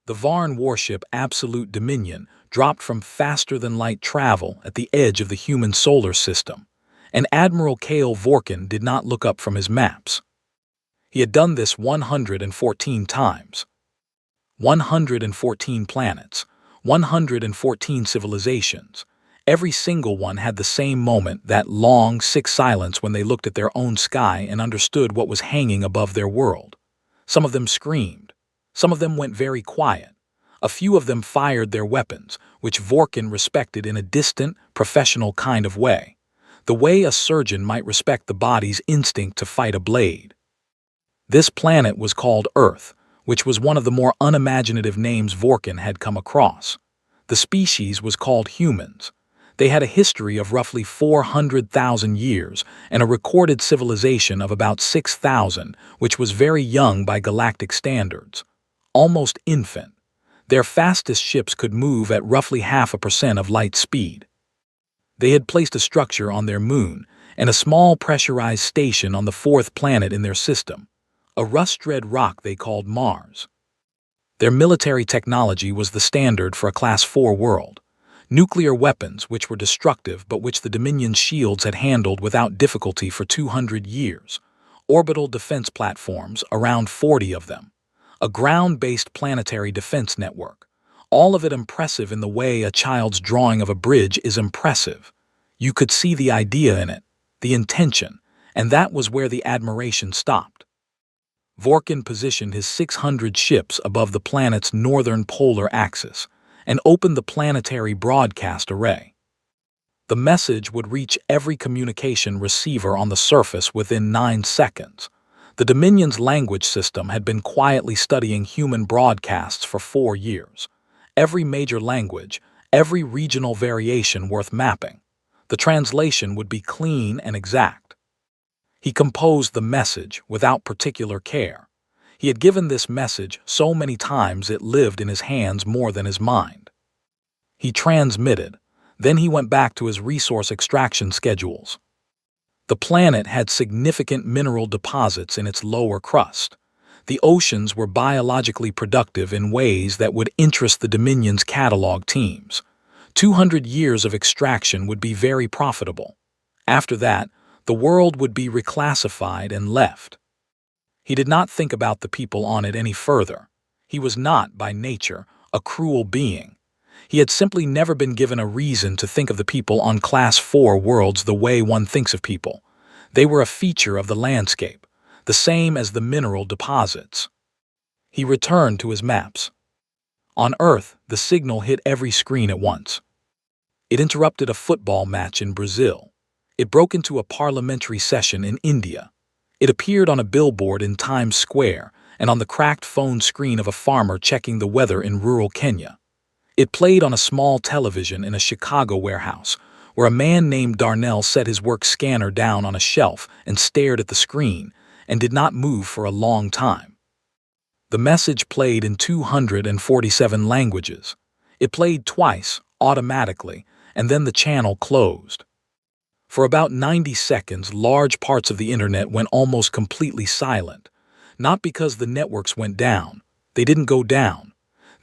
The Varn warship Absolute Dominion dropped from faster-than-light travel at the edge of the human solar system, and Admiral Kale Vorkin did not look up from his maps. He had done this 114 times. 114 planets, 114 civilizations. Every single one had the same moment, that long, sick silence when they looked at their own sky and understood what was hanging above their world. Some of them screamed. Some of them went very quiet. A few of them fired their weapons, which Vorkin respected in a distant, professional kind of way, the way a surgeon might respect the body's instinct to fight a blade. This planet was called Earth, which was one of the more unimaginative names Vorkin had come across. The species was called humans. They had a history of roughly 400,000 years and a recorded civilization of about 6,000, which was very young by galactic standards. Almost infant. Their fastest ships could move at roughly 0.5% of light speed. They had placed a structure on their moon and a small pressurized station on the fourth planet in their system, a rust-red rock they called Mars. Their military technology was the standard for a Class 4 world. Nuclear weapons, which were destructive but which the Dominion's shields had handled without difficulty for 200 years. Orbital defense platforms, around 40 of them. A ground-based planetary defense network. All of it impressive in the way a child's drawing of a bridge is impressive. You could see the idea in it, the intention, and that was where the admiration stopped. Vorkin positioned his 600 ships above the planet's northern polar axis and opened the planetary broadcast array. The message would reach every communication receiver on the surface within 9 seconds. The Dominion's language system had been quietly studying human broadcasts for 4 years. Every major language, every regional variation worth mapping. The translation would be clean and exact. He composed the message without particular care. He had given this message so many times it lived in his hands more than his mind. He transmitted. Then he went back to his resource extraction schedules. The planet had significant mineral deposits in its lower crust. The oceans were biologically productive in ways that would interest the Dominion's catalog teams. 200 years of extraction would be very profitable. After that, the world would be reclassified and left. He did not think about the people on it any further. He was not, by nature, a cruel being. He had simply never been given a reason to think of the people on Class 4 worlds the way one thinks of people. They were a feature of the landscape, the same as the mineral deposits. He returned to his maps. On Earth, the signal hit every screen at once. It interrupted a football match in Brazil. It broke into a parliamentary session in India. It appeared on a billboard in Times Square and on the cracked phone screen of a farmer checking the weather in rural Kenya. It played on a small television in a Chicago warehouse, where a man named Darnell set his work scanner down on a shelf and stared at the screen, and did not move for a long time. The message played in 247 languages. It played twice, automatically, and then the channel closed. For about 90 seconds, large parts of the internet went almost completely silent. Not because the networks went down. They didn't go down.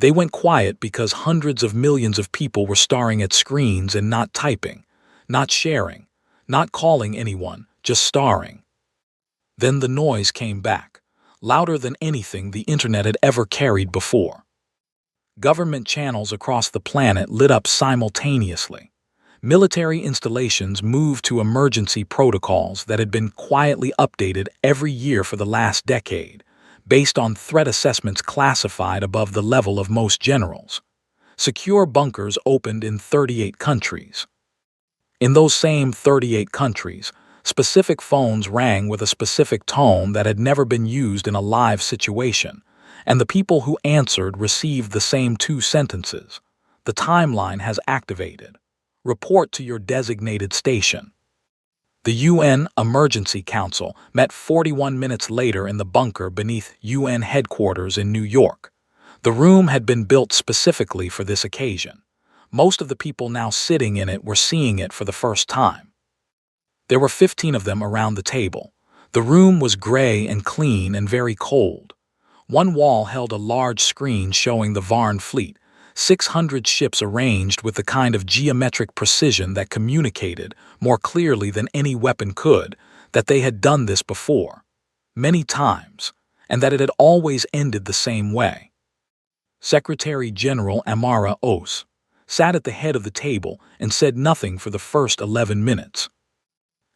They went quiet because hundreds of millions of people were staring at screens and not typing, not sharing, not calling anyone, just staring. Then the noise came back, louder than anything the internet had ever carried before. Government channels across the planet lit up simultaneously. Military installations moved to emergency protocols that had been quietly updated every year for the last decade, based on threat assessments classified above the level of most generals. Secure bunkers opened in 38 countries. In those same 38 countries, specific phones rang with a specific tone that had never been used in a live situation, and the people who answered received the same 2 sentences. The timeline has activated. Report to your designated station. The UN Emergency Council met 41 minutes later in the bunker beneath UN headquarters in New York. The room had been built specifically for this occasion. Most of the people now sitting in it were seeing it for the first time. There were 15 of them around the table. The room was gray and clean and very cold. One wall held a large screen showing the Varn fleet, 600 ships arranged with the kind of geometric precision that communicated, more clearly than any weapon could, that they had done this before, many times, and that it had always ended the same way. Secretary General Amara Os sat at the head of the table and said nothing for the first 11 minutes.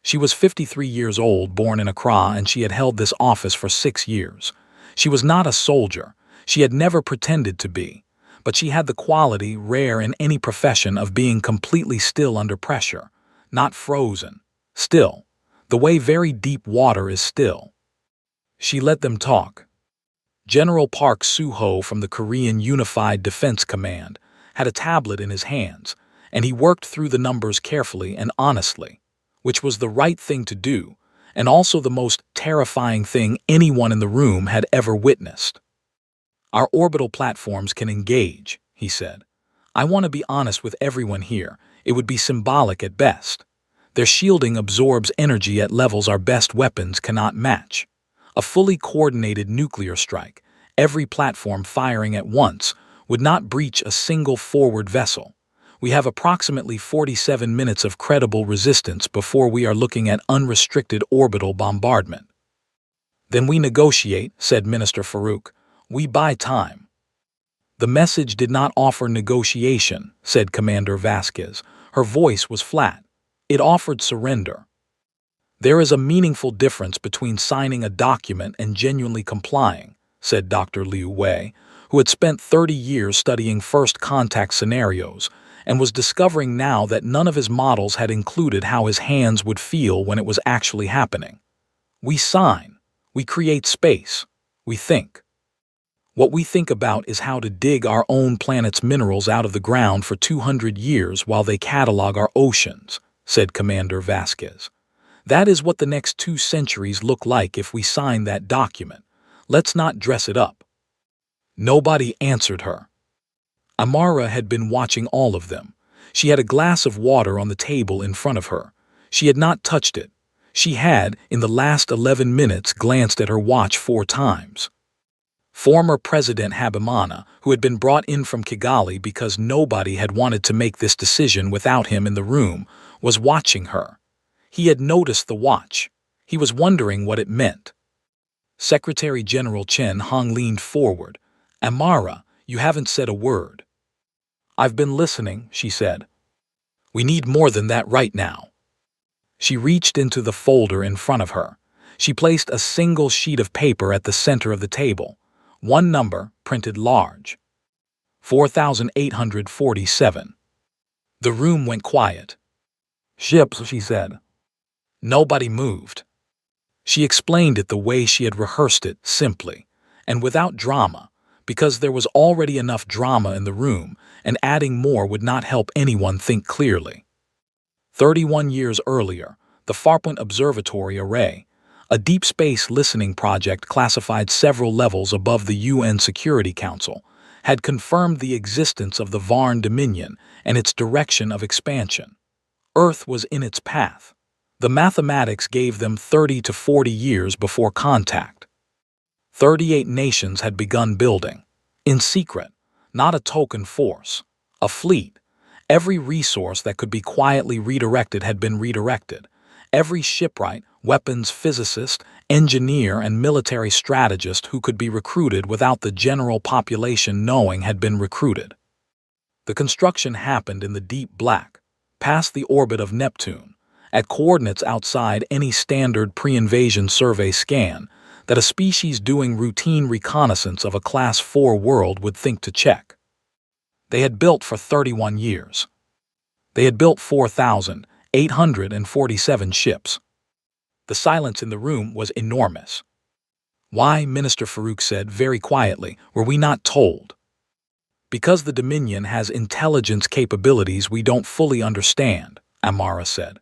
She was 53 years old, born in Accra, and she had held this office for 6 years. She was not a soldier. She had never pretended to be. But she had the quality, rare in any profession, of being completely still under pressure, not frozen, still, the way very deep water is still. She let them talk. General Park Soo-ho from the Korean Unified Defense Command had a tablet in his hands, and he worked through the numbers carefully and honestly, which was the right thing to do, and also the most terrifying thing anyone in the room had ever witnessed. Our orbital platforms can engage, he said. I want to be honest with everyone here. It would be symbolic at best. Their shielding absorbs energy at levels our best weapons cannot match. A fully coordinated nuclear strike, every platform firing at once, would not breach a single forward vessel. We have approximately 47 minutes of credible resistance before we are looking at unrestricted orbital bombardment. Then we negotiate, said Minister Farouk. We buy time. The message did not offer negotiation, said Commander Vasquez. Her voice was flat. It offered surrender. There is a meaningful difference between signing a document and genuinely complying, said Dr. Liu Wei, who had spent 30 years studying first contact scenarios and was discovering now that none of his models had included how his hands would feel when it was actually happening. We sign. We create space. We think. What we think about is how to dig our own planet's minerals out of the ground for 200 years while they catalog our oceans, said Commander Vasquez. That is what the next 2 centuries look like if we sign that document. Let's not dress it up. Nobody answered her. Amara had been watching all of them. She had a glass of water on the table in front of her. She had not touched it. She had, in the last 11 minutes, glanced at her watch 4 times. Former President Habimana, who had been brought in from Kigali because nobody had wanted to make this decision without him in the room, was watching her. He had noticed the watch. He was wondering what it meant. Secretary General Chen Hong leaned forward. Amara, you haven't said a word. I've been listening, she said. We need more than that right now. She reached into the folder in front of her. She placed a single sheet of paper at the center of the table. One number, printed large. 4,847. The room went quiet. Ships, she said. Nobody moved. She explained it the way she had rehearsed it, simply, and without drama, because there was already enough drama in the room, and adding more would not help anyone think clearly. 31 years earlier, the Farpoint Observatory Array, a deep space listening project classified several levels above the UN Security Council, had confirmed the existence of the Varn Dominion and its direction of expansion. Earth was in its path. The mathematics gave them 30 to 40 years before contact. 38 nations had begun building. In secret, not a token force, a fleet. Every resource that could be quietly redirected had been redirected. Every shipwright, weapons physicist, engineer, and military strategist who could be recruited without the general population knowing had been recruited. The construction happened in the deep black, past the orbit of Neptune, at coordinates outside any standard pre-invasion survey scan that a species doing routine reconnaissance of a Class 4 world would think to check. They had built for 31 years. They had built 4,847 ships. The silence in the room was enormous. Why, Minister Farouk said very quietly, were we not told? Because the Dominion has intelligence capabilities we don't fully understand, Amara said.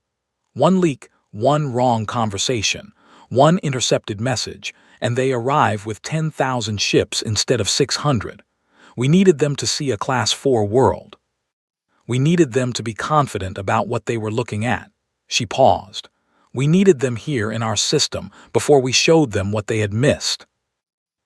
One leak, one wrong conversation, one intercepted message, and they arrive with 10,000 ships instead of 600. We needed them to see a Class 4 world. We needed them to be confident about what they were looking at. She paused. We needed them here in our system before we showed them what they had missed.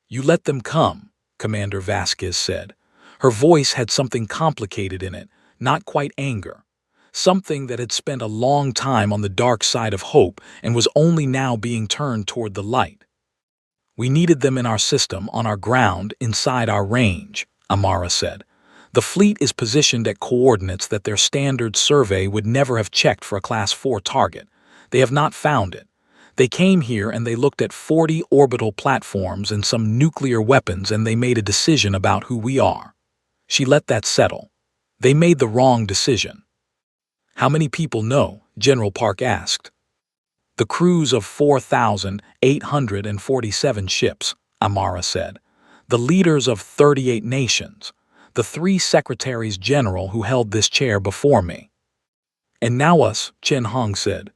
You let them come, Commander Vasquez said. Her voice had something complicated in it, not quite anger. Something that had spent a long time on the dark side of hope and was only now being turned toward the light. We needed them in our system, on our ground, inside our range, Amara said. The fleet is positioned at coordinates that their standard survey would never have checked for a Class 4 target. They have not found it. They came here and they looked at 40 orbital platforms and some nuclear weapons, and they made a decision about who we are. She let that settle. They made the wrong decision. How many people know? General Park asked. The crews of 4,847 ships, Amara said. The leaders of 38 nations. The 3 secretaries general who held this chair before me. And now us, Chen Hong said.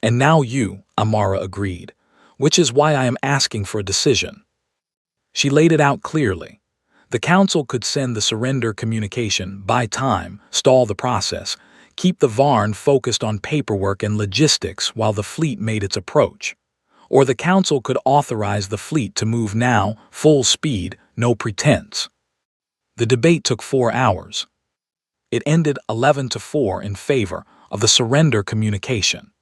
And now you, Amara agreed, which is why I am asking for a decision. She laid it out clearly. The Council could send the surrender communication, buy time, stall the process, keep the Varn focused on paperwork and logistics while the fleet made its approach. Or the Council could authorize the fleet to move now, full speed, no pretense. The debate took 4 hours. It ended 11-4 in favor of the surrender communication.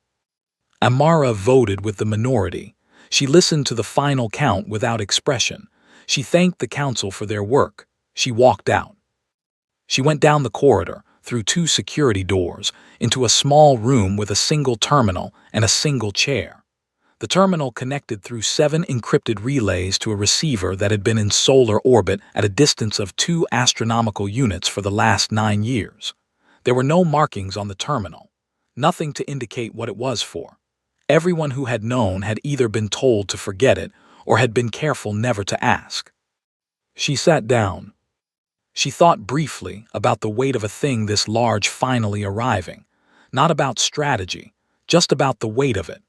Amara voted with the minority. She listened to the final count without expression. She thanked the Council for their work. She walked out. She went down the corridor, through 2 security doors, into a small room with a single terminal and a single chair. The terminal connected through 7 encrypted relays to a receiver that had been in solar orbit at a distance of 2 astronomical units for the last 9 years. There were no markings on the terminal, nothing to indicate what it was for. Everyone who had known had either been told to forget it or had been careful never to ask. She sat down. She thought briefly about the weight of a thing this large finally arriving, not about strategy, just about the weight of it,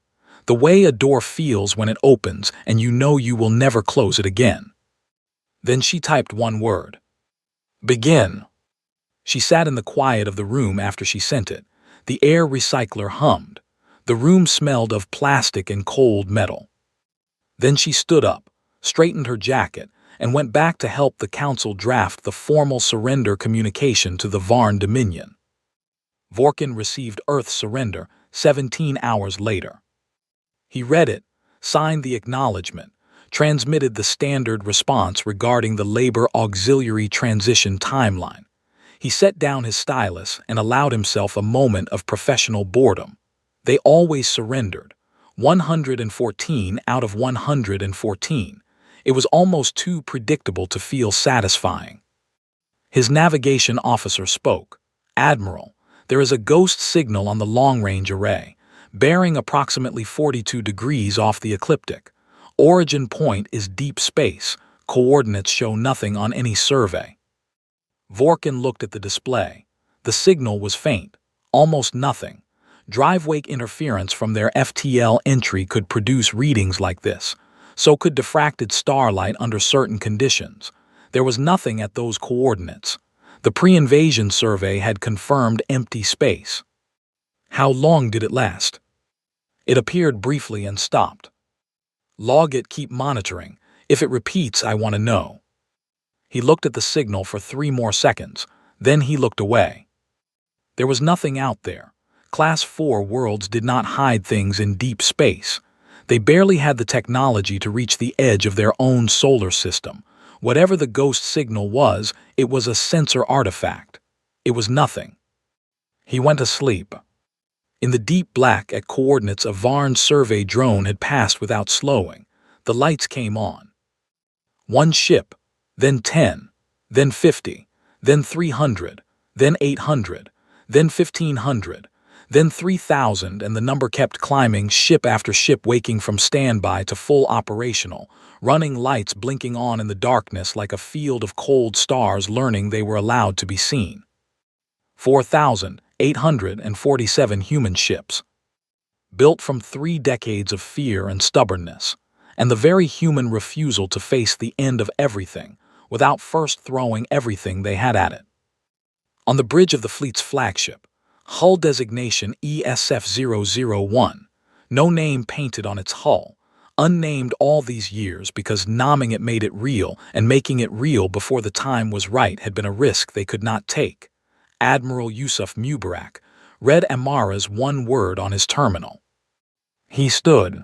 the way a door feels when it opens and you know you will never close it again. Then she typed one word. Begin. She sat in the quiet of the room after she sent it. The air recycler hummed. The room smelled of plastic and cold metal. Then she stood up, straightened her jacket, and went back to help the Council draft the formal surrender communication to the Varn Dominion. Vorkin received Earth's surrender 17 hours later. He read it, signed the acknowledgement, transmitted the standard response regarding the Labor Auxiliary Transition timeline. He set down his stylus and allowed himself a moment of professional boredom. They always surrendered, 114 out of 114. It was almost too predictable to feel satisfying. His navigation officer spoke. Admiral, there is a ghost signal on the long-range array, bearing approximately 42 degrees off the ecliptic. Origin point is deep space. Coordinates show nothing on any survey. Vorkin looked at the display. The signal was faint, almost nothing. Drive wake interference from their FTL entry could produce readings like this. So could diffracted starlight under certain conditions. There was nothing at those coordinates. The pre-invasion survey had confirmed empty space. How long did it last? It appeared briefly and stopped. Log it, keep monitoring. If it repeats, I want to know. He looked at the signal for 3 more seconds. Then he looked away. There was nothing out there. Class 4 worlds did not hide things in deep space. They barely had the technology to reach the edge of their own solar system. Whatever the ghost signal was, it was a sensor artifact. It was nothing. He went asleep. In the deep black at coordinates, a Varn survey drone had passed without slowing. The lights came on. 1 ship, then 10, then 50, then 300, then 800, then 1,500. Then 3,000, and the number kept climbing, ship after ship waking from standby to full operational, running lights blinking on in the darkness like a field of cold stars learning they were allowed to be seen. 4,847 human ships. Built from 3 decades of fear and stubbornness, and the very human refusal to face the end of everything without first throwing everything they had at it. On the bridge of the fleet's flagship, hull designation ESF-001, no name painted on its hull, Unnamed all these years because naming it made it real, and making it real before the time was right had been a risk they could not take. Admiral Yusuf Mubarak read Amara's one word on his terminal. He stood.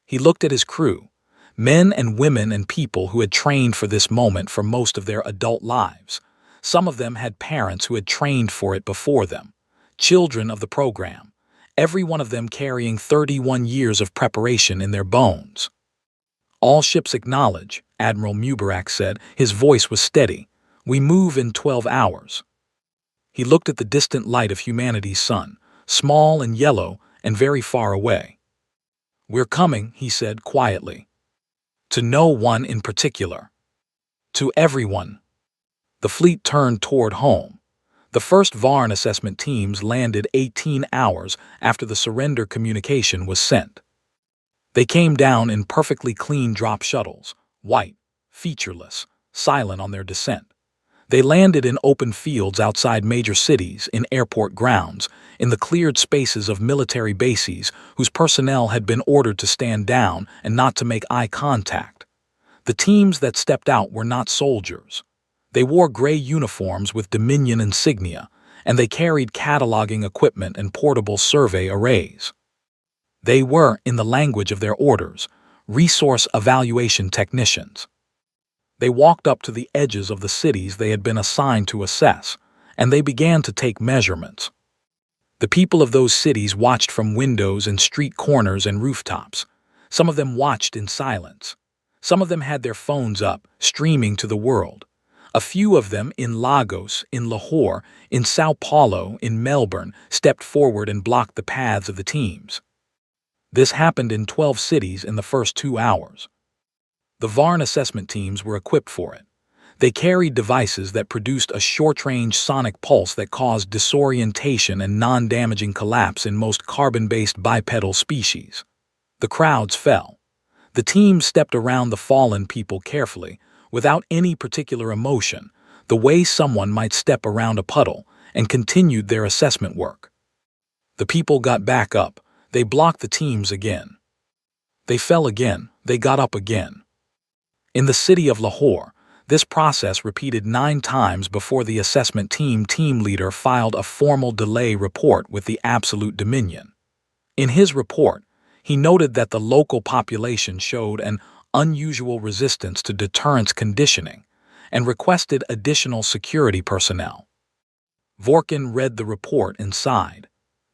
He looked at his crew, men and women and people who had trained for this moment for most of their adult lives. Some of them had parents who had trained for it before them, children of the program, every one of them carrying 31 years of preparation in their bones. "All ships acknowledge," Admiral Mubarak said. His voice was steady. "We move in 12 hours. He looked at the distant light of humanity's sun, small and yellow and very far away. "We're coming," he said quietly. "To no one in particular. To everyone." The fleet turned toward home. The first Varn assessment teams landed 18 hours after the surrender communication was sent. They came down in perfectly clean drop shuttles, white, featureless, silent on their descent. They landed in open fields outside major cities, in airport grounds, in the cleared spaces of military bases whose personnel had been ordered to stand down and not to make eye contact. The teams that stepped out were not soldiers. They wore gray uniforms with Dominion insignia, and they carried cataloging equipment and portable survey arrays. They were, in the language of their orders, resource evaluation technicians. They walked up to the edges of the cities they had been assigned to assess, and they began to take measurements. The people of those cities watched from windows and street corners and rooftops. Some of them watched in silence. Some of them had their phones up, streaming to the world. A few of them in Lagos, in Lahore, in Sao Paulo, in Melbourne, stepped forward and blocked the paths of the teams. This happened in 12 cities in the first 2 hours. The Varn assessment teams were equipped for it. They carried devices that produced a short-range sonic pulse that caused disorientation and non-damaging collapse in most carbon-based bipedal species. The crowds fell. The teams stepped around the fallen people carefully, without any particular emotion, the way someone might step around a puddle, and continued their assessment work. The people got back up. They blocked the teams again. They fell again. They got up again. In the city of Lahore, this process repeated 9 times before the assessment team leader filed a formal delay report with the Absolute Dominion. In his report, he noted that the local population showed an unusual resistance to deterrence conditioning and requested additional security personnel. Vorkin read the report and sighed.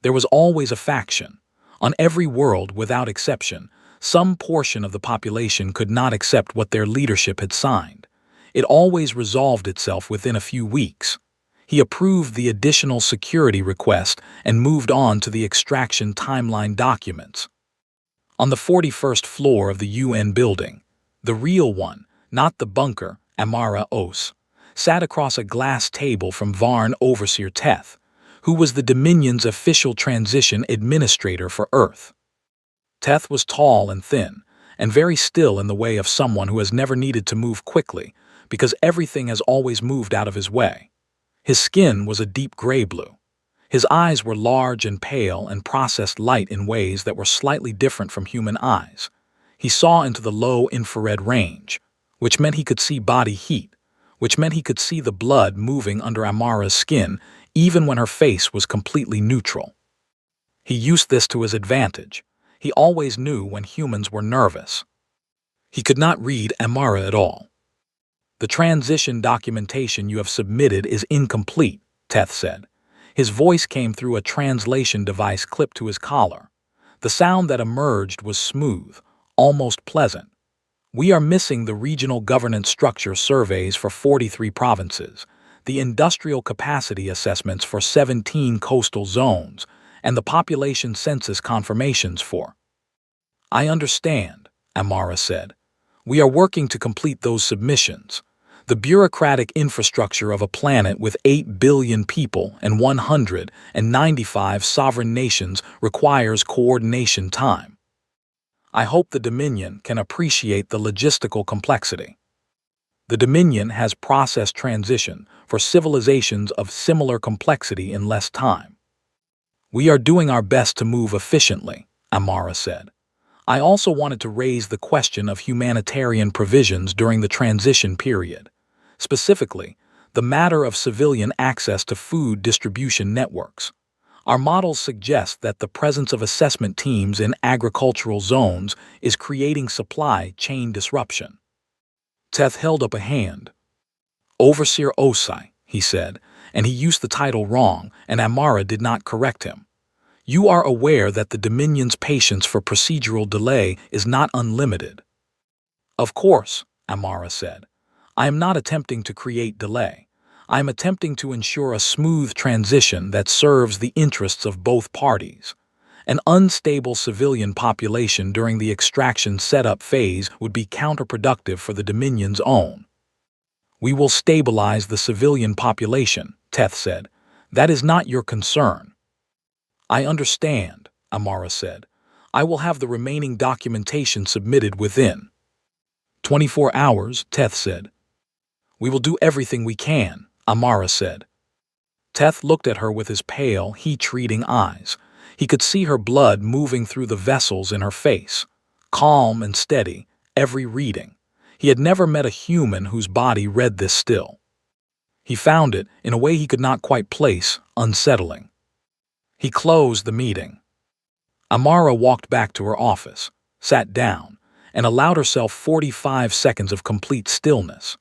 There was always a faction. On every world, without exception, some portion of the population could not accept what their leadership had signed. It always resolved itself within a few weeks. He approved the additional security request and moved on to the extraction timeline documents. On the 41st floor of the UN building, the real one, not the bunker, Amara Os, sat across a glass table from Varn Overseer Teth, who was the Dominion's official transition administrator for Earth. Teth was tall and thin, and very still in the way of someone who has never needed to move quickly, because everything has always moved out of his way. His skin was a deep gray blue. His eyes were large and pale and processed light in ways that were slightly different from human eyes. He saw into the low infrared range, which meant he could see body heat, which meant he could see the blood moving under Amara's skin even when her face was completely neutral. He used this to his advantage. He always knew when humans were nervous. He could not read Amara at all. "The transition documentation you have submitted is incomplete," Teth said. His voice came through a translation device clipped to his collar. The sound that emerged was smooth, almost pleasant. "We are missing the regional governance structure surveys for 43 provinces, the industrial capacity assessments for 17 coastal zones, and the population census confirmations for." "I understand," Amara said. "We are working to complete those submissions. The bureaucratic infrastructure of a planet with 8 billion people and 195 sovereign nations requires coordination time. I hope the Dominion can appreciate the logistical complexity. The Dominion has processed transition for civilizations of similar complexity in less time. We are doing our best to move efficiently," Amara said. I also wanted to raise the question of humanitarian provisions during the transition period. Specifically, the matter of civilian access to food distribution networks. Our models suggest that the presence of assessment teams in agricultural zones is creating supply chain disruption. Teth held up a hand. Overseer Osai, he said, and he used the title wrong, and Amara did not correct him. You are aware that the Dominion's patience for procedural delay is not unlimited. Of course, Amara said. I am not attempting to create delay. I am attempting to ensure a smooth transition that serves the interests of both parties. An unstable civilian population during the extraction setup phase would be counterproductive for the Dominion's own. We will stabilize the civilian population, Teth said. That is not your concern. I understand, Amara said. I will have the remaining documentation submitted within 24 hours, Teth said. We will do everything we can, Amara said. Teth looked at her with his pale, heat-treating eyes. He could see her blood moving through the vessels in her face, calm and steady, every reading. He had never met a human whose body read this still. He found it, in a way he could not quite place, unsettling. He closed the meeting. Amara walked back to her office, sat down, and allowed herself 45 seconds of complete stillness.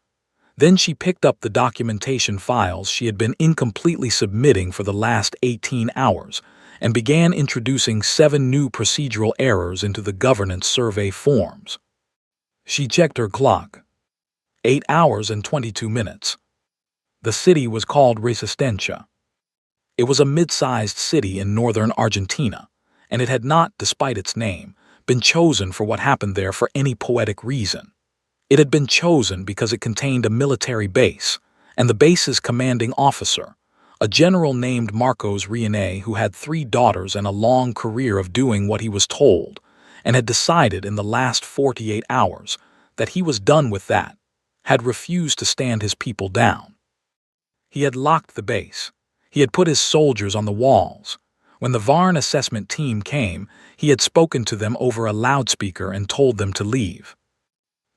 Then she picked up the documentation files she had been incompletely submitting for the last 18 hours and began introducing 7 new procedural errors into the governance survey forms. She checked her clock. 8 hours and 22 minutes. The city was called Resistencia. It was a mid-sized city in northern Argentina, and it had not, despite its name, been chosen for what happened there for any poetic reason. It had been chosen because it contained a military base, and the base's commanding officer, a general named Marcos Rione who had 3 daughters and a long career of doing what he was told, and had decided in the last 48 hours that he was done with that, had refused to stand his people down. He had locked the base. He had put his soldiers on the walls. When the Varn assessment team came, he had spoken to them over a loudspeaker and told them to leave.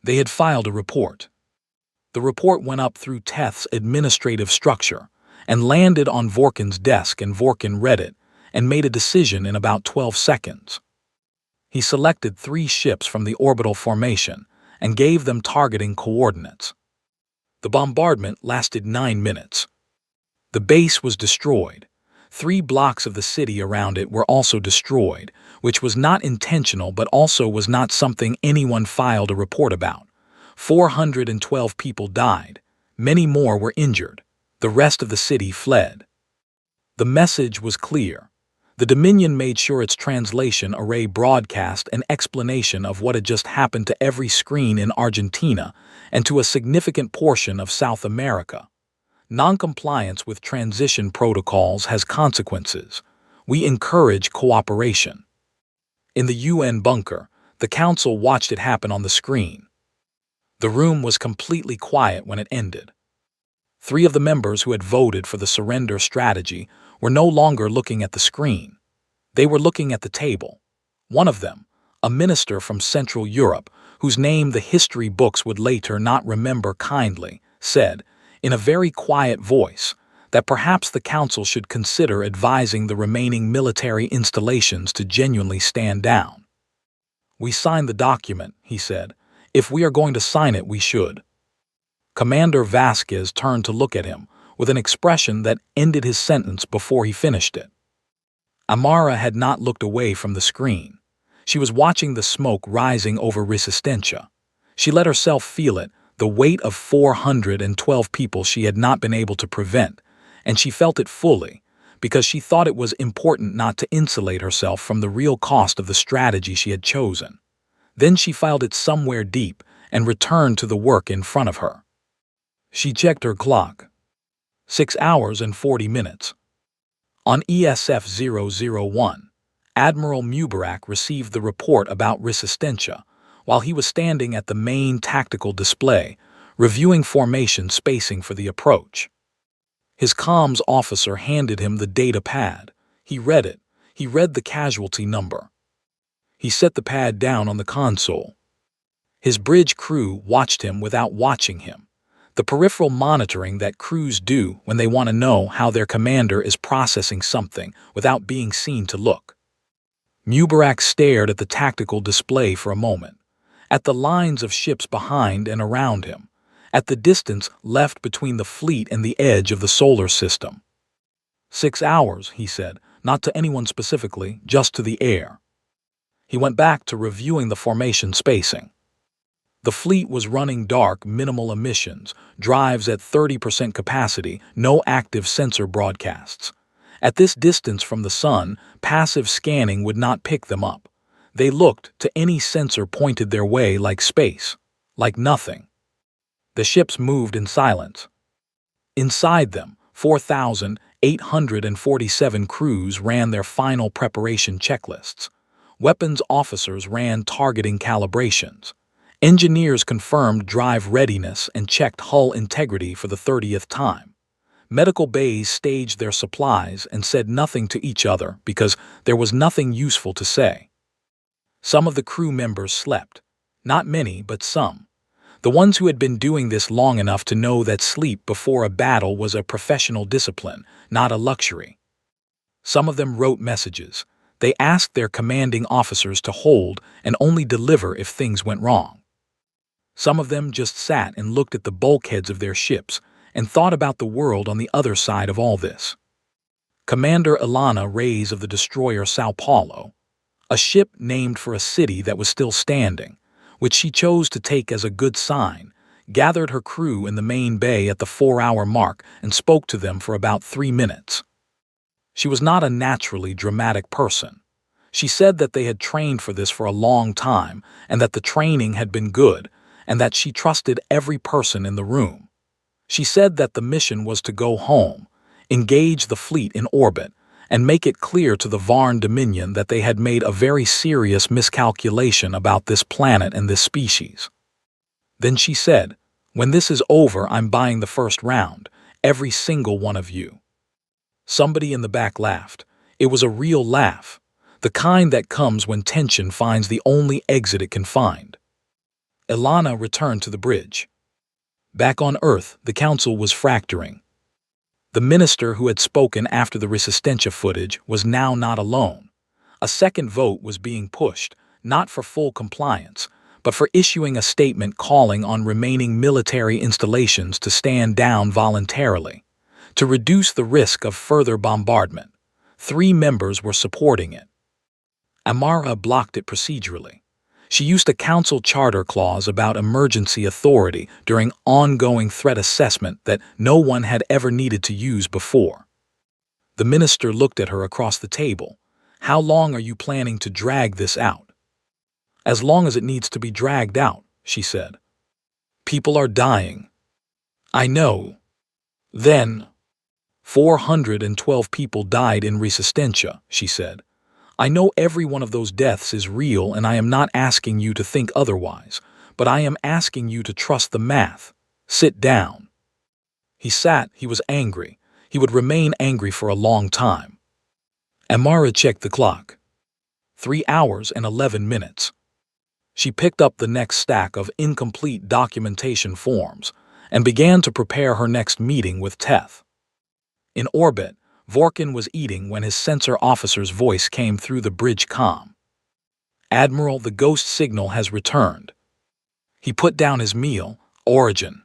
They had filed a report. The report went up through Teth's administrative structure and landed on Vorkin's desk, and Vorkin read it and made a decision in about 12 seconds. He selected 3 ships from the orbital formation and gave them targeting coordinates. The bombardment lasted 9 minutes. The base was destroyed. 3 blocks of the city around it were also destroyed, which was not intentional but also was not something anyone filed a report about. 412 people died. Many more were injured. The rest of the city fled. The message was clear. The Dominion made sure its translation array broadcast an explanation of what had just happened to every screen in Argentina and to a significant portion of South America. Noncompliance with transition protocols has consequences. We encourage cooperation. In the UN bunker, the Council watched it happen on the screen. The room was completely quiet when it ended. 3 of the members who had voted for the surrender strategy were no longer looking at the screen. They were looking at the table. One of them, a minister from Central Europe, whose name the history books would later not remember kindly, said, in a very quiet voice, that perhaps the Council should consider advising the remaining military installations to genuinely stand down. We signed the document, he said. If we are going to sign it, we should. Commander Vasquez turned to look at him with an expression that ended his sentence before he finished it. Amara had not looked away from the screen. She was watching the smoke rising over Resistencia. She let herself feel it, the weight of 412 people she had not been able to prevent, and she felt it fully, because she thought it was important not to insulate herself from the real cost of the strategy she had chosen. Then she filed it somewhere deep and returned to the work in front of her. She checked her clock. 6 hours and 40 minutes. On ESF 001, Admiral Mubarak received the report about Resistencia while he was standing at the main tactical display, reviewing formation spacing for the approach. His comms officer handed him the data pad. He read it. He read the casualty number. He set the pad down on the console. His bridge crew watched him without watching him, the peripheral monitoring that crews do when they want to know how their commander is processing something without being seen to look. Mubarak stared at the tactical display for a moment, at the lines of ships behind and around him, at the distance left between the fleet and the edge of the solar system. 6 hours, he said, not to anyone specifically, just to the air. He went back to reviewing the formation spacing. The fleet was running dark, minimal emissions, drives at 30% capacity, no active sensor broadcasts. At this distance from the sun, passive scanning would not pick them up. They looked to any sensor pointed their way like space, like nothing. The ships moved in silence. Inside them, 4,847 crews ran their final preparation checklists. Weapons officers ran targeting calibrations. Engineers confirmed drive readiness and checked hull integrity for the 30th time. Medical bays staged their supplies and said nothing to each other because there was nothing useful to say. Some of the crew members slept. Not many, but some. The ones who had been doing this long enough to know that sleep before a battle was a professional discipline, not a luxury. Some of them wrote messages. They asked their commanding officers to hold and only deliver if things went wrong. Some of them just sat and looked at the bulkheads of their ships and thought about the world on the other side of all this. Commander Ilana Reyes of the destroyer Sao Paulo, a ship named for a city that was still standing, which she chose to take as a good sign, gathered her crew in the main bay at the 4-hour mark and spoke to them for about 3 minutes. She was not a naturally dramatic person. She said that they had trained for this for a long time and that the training had been good and that she trusted every person in the room. She said that the mission was to go home, engage the fleet in orbit, and make it clear to the Varn Dominion that they had made a very serious miscalculation about this planet and this species. Then she said, "When this is over, I'm buying the first round, every single one of you." Somebody in the back laughed. It was a real laugh, the kind that comes when tension finds the only exit it can find. Ilana returned to the bridge. Back on Earth, the council was fracturing. The minister who had spoken after the Resistencia footage was now not alone. A second vote was being pushed, not for full compliance, but for issuing a statement calling on remaining military installations to stand down voluntarily, to reduce the risk of further bombardment. 3 members were supporting it. Amara blocked it procedurally. She used a council charter clause about emergency authority during ongoing threat assessment that no one had ever needed to use before. The minister looked at her across the table. "How long are you planning to drag this out?" "As long as it needs to be dragged out," she said. "People are dying." "I know." "Then 412 people died in Resistencia," she said. "I know every one of those deaths is real and I am not asking you to think otherwise, but I am asking you to trust the math. Sit down." He sat, he was angry. He would remain angry for a long time. Amara checked the clock. 3 hours and 11 minutes. She picked up the next stack of incomplete documentation forms and began to prepare her next meeting with Teth. In orbit, Vorkin was eating when his sensor officer's voice came through the bridge comm. "Admiral, the ghost signal has returned." He put down his meal. "Origin.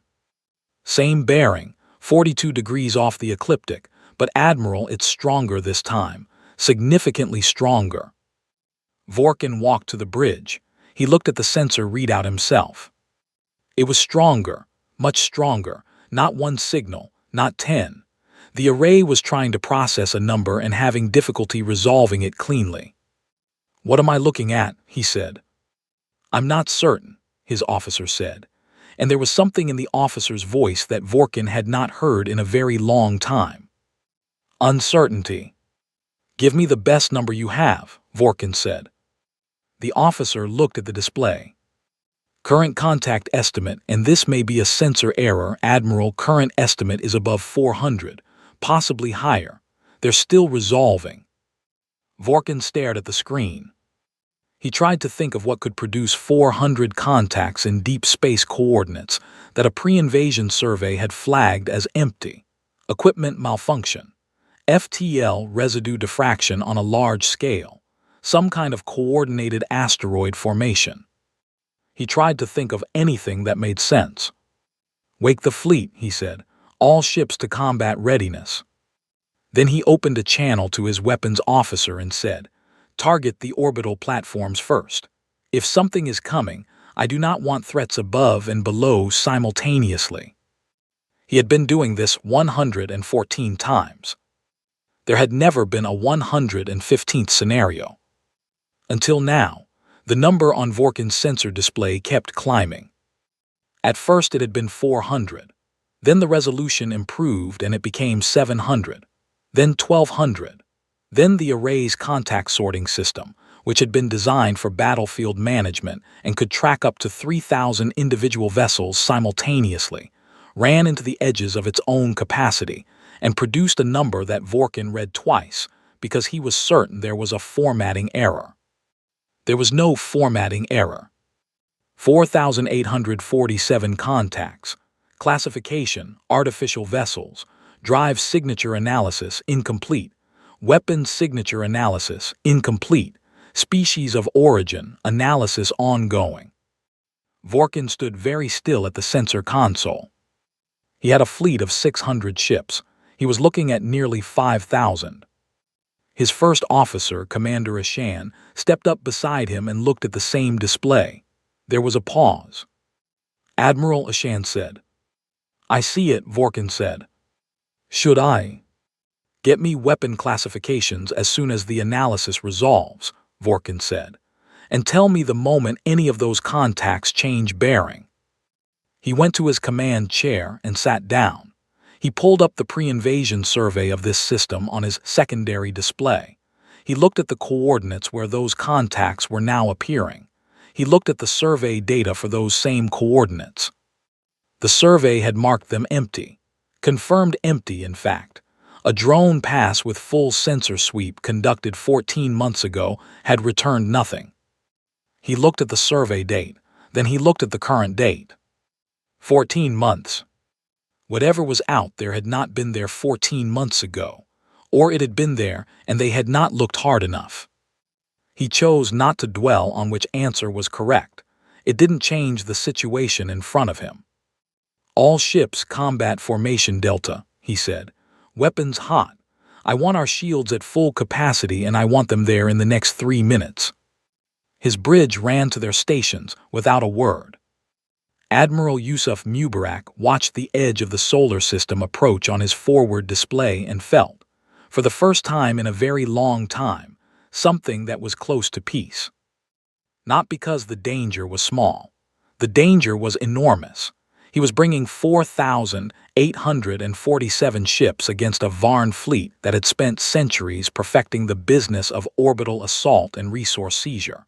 Same bearing, 42 degrees off the ecliptic, but Admiral, it's stronger this time, significantly stronger." Vorkin walked to the bridge. He looked at the sensor readout himself. It was stronger, much stronger, not 1 signal, not 10. The array was trying to process a number and having difficulty resolving it cleanly. "What am I looking at?" he said. "I'm not certain," his officer said, and there was something in the officer's voice that Vorkin had not heard in a very long time. "Uncertainty." "Give me the best number you have," Vorkin said. The officer looked at the display. "Current contact estimate, and this may be a sensor error, Admiral, current estimate is above 400. Possibly higher. They're still resolving." Vorkin stared at the screen. He tried to think of what could produce 400 contacts in deep space coordinates that a pre-invasion survey had flagged as empty. Equipment malfunction, FTL residue diffraction on a large scale, some kind of coordinated asteroid formation. He tried to think of anything that made sense. "Wake the fleet," he said. "All ships to combat readiness." Then he opened a channel to his weapons officer and said, "Target the orbital platforms first. If something is coming, I do not want threats above and below simultaneously." He had been doing this 114 times. There had never been a 115th scenario. Until now, the number on Vorkin's sensor display kept climbing. At first it had been 400. Then the resolution improved and it became 700. Then 1200. Then the array's contact sorting system, which had been designed for battlefield management and could track up to 3,000 individual vessels simultaneously, ran into the edges of its own capacity and produced a number that Vorkin read twice because he was certain there was a formatting error. There was no formatting error. 4,847 contacts. Classification, artificial vessels. Drive signature analysis, incomplete. Weapons signature analysis, incomplete. Species of origin, analysis ongoing. Vorkin stood very still at the sensor console. He had a fleet of 600 ships. He was looking at nearly 5,000. His first officer, Commander Ashan, stepped up beside him and looked at the same display. There was a pause. "Admiral," Ashan said. "I see it," Vorkin said. "Should I?" "Get me weapon classifications as soon as the analysis resolves," Vorkin said, "and tell me the moment any of those contacts change bearing." He went to his command chair and sat down. He pulled up the pre-invasion survey of this system on his secondary display. He looked at the coordinates where those contacts were now appearing. He looked at the survey data for those same coordinates. The survey had marked them empty. Confirmed empty, in fact. A drone pass with full sensor sweep conducted 14 months ago had returned nothing. He looked at the survey date, then he looked at the current date. 14 months. Whatever was out there had not been there 14 months ago, or it had been there and they had not looked hard enough. He chose not to dwell on which answer was correct. It didn't change the situation in front of him. "All ships combat formation Delta," he said. "Weapons hot. I want our shields at full capacity and I want them there in the next 3 minutes." His bridge ran to their stations without a word. Admiral Yusuf Mubarak watched the edge of the solar system approach on his forward display and felt, for the first time in a very long time, something that was close to peace. Not because the danger was small. The danger was enormous. He was bringing 4,847 ships against a Varn fleet that had spent centuries perfecting the business of orbital assault and resource seizure.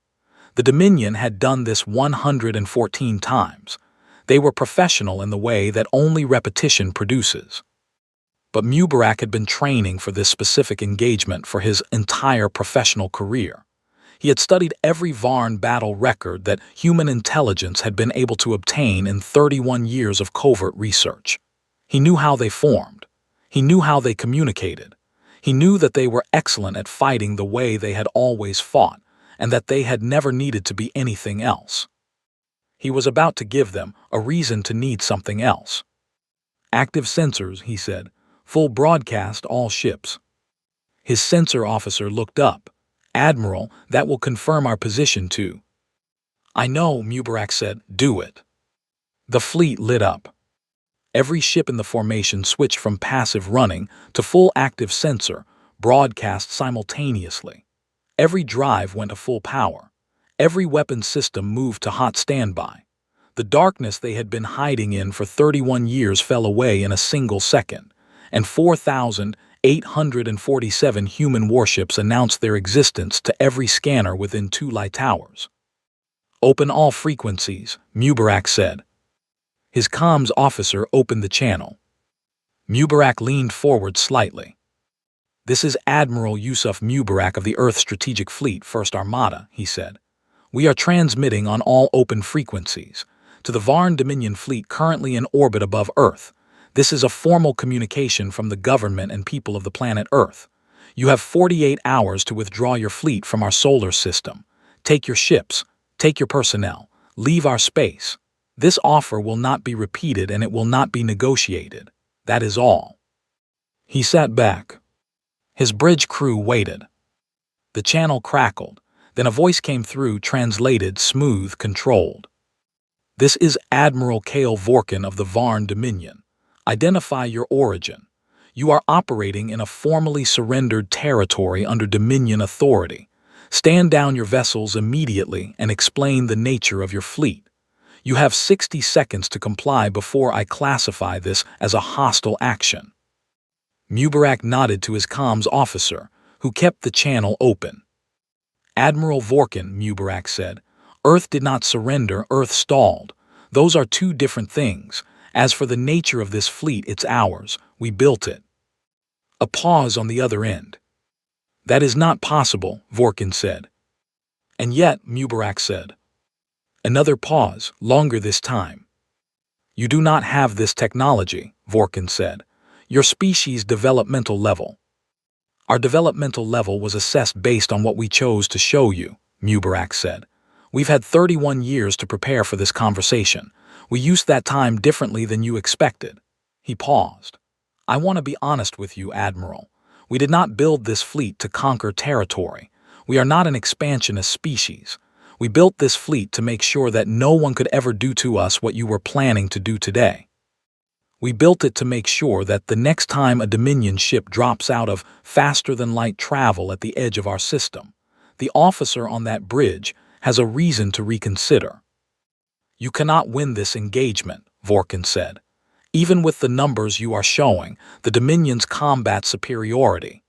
The Dominion had done this 114 times. They were professional in the way that only repetition produces. But Mubarak had been training for this specific engagement for his entire professional career. He had studied every Varn battle record that human intelligence had been able to obtain in 31 years of covert research. He knew how they formed. He knew how they communicated. He knew that they were excellent at fighting the way they had always fought, and that they had never needed to be anything else. He was about to give them a reason to need something else. "Active sensors," he said. "Full broadcast all ships." His sensor officer looked up. "Admiral, that will confirm our position too." "I know," Mubarak said. "Do it." The fleet lit up. Every ship in the formation switched from passive running to full active sensor, broadcast simultaneously. Every drive went to full power. Every weapon system moved to hot standby. The darkness they had been hiding in for 31 years fell away in a single second, and 4,847 human warships announced their existence to every scanner within 2 light towers. "Open all frequencies," Mubarak said. His comms officer opened the channel. Mubarak leaned forward slightly. "This is Admiral Yusuf Mubarak of the Earth Strategic Fleet, First Armada," he said. We are transmitting on all open frequencies. To the Varn Dominion fleet currently in orbit above Earth, this is a formal communication from the government and people of the planet Earth. You have 48 hours to withdraw your fleet from our solar system. Take your ships, take your personnel, leave our space. This offer will not be repeated and it will not be negotiated. That is all. He sat back. His bridge crew waited. The channel crackled. Then a voice came through, translated, smooth, controlled. This is Admiral Kale Vorkin of the Varn Dominion. Identify your origin. You are operating in a formally surrendered territory under Dominion authority. Stand down your vessels immediately and explain the nature of your fleet. You have 60 seconds to comply before I classify this as a hostile action. Mubarak nodded to his comms officer, who kept the channel open. Admiral Vorkin, Mubarak said, Earth did not surrender, Earth stalled. Those are two different things. As for the nature of this fleet, it's ours. We built it. A pause on the other end. That is not possible, Vorkin said. And yet, Mubarak said. Another pause, longer this time. You do not have this technology, Vorkin said. Your species' developmental level. Our developmental level was assessed based on what we chose to show you, Mubarak said. We've had 31 years to prepare for this conversation. We used that time differently than you expected. He paused. I want to be honest with you, Admiral. We did not build this fleet to conquer territory. We are not an expansionist species. We built this fleet to make sure that no one could ever do to us what you were planning to do today. We built it to make sure that the next time a Dominion ship drops out of faster-than-light travel at the edge of our system, the officer on that bridge has a reason to reconsider. You cannot win this engagement, Vorkin said. Even with the numbers you are showing, the Dominion's combat superiority.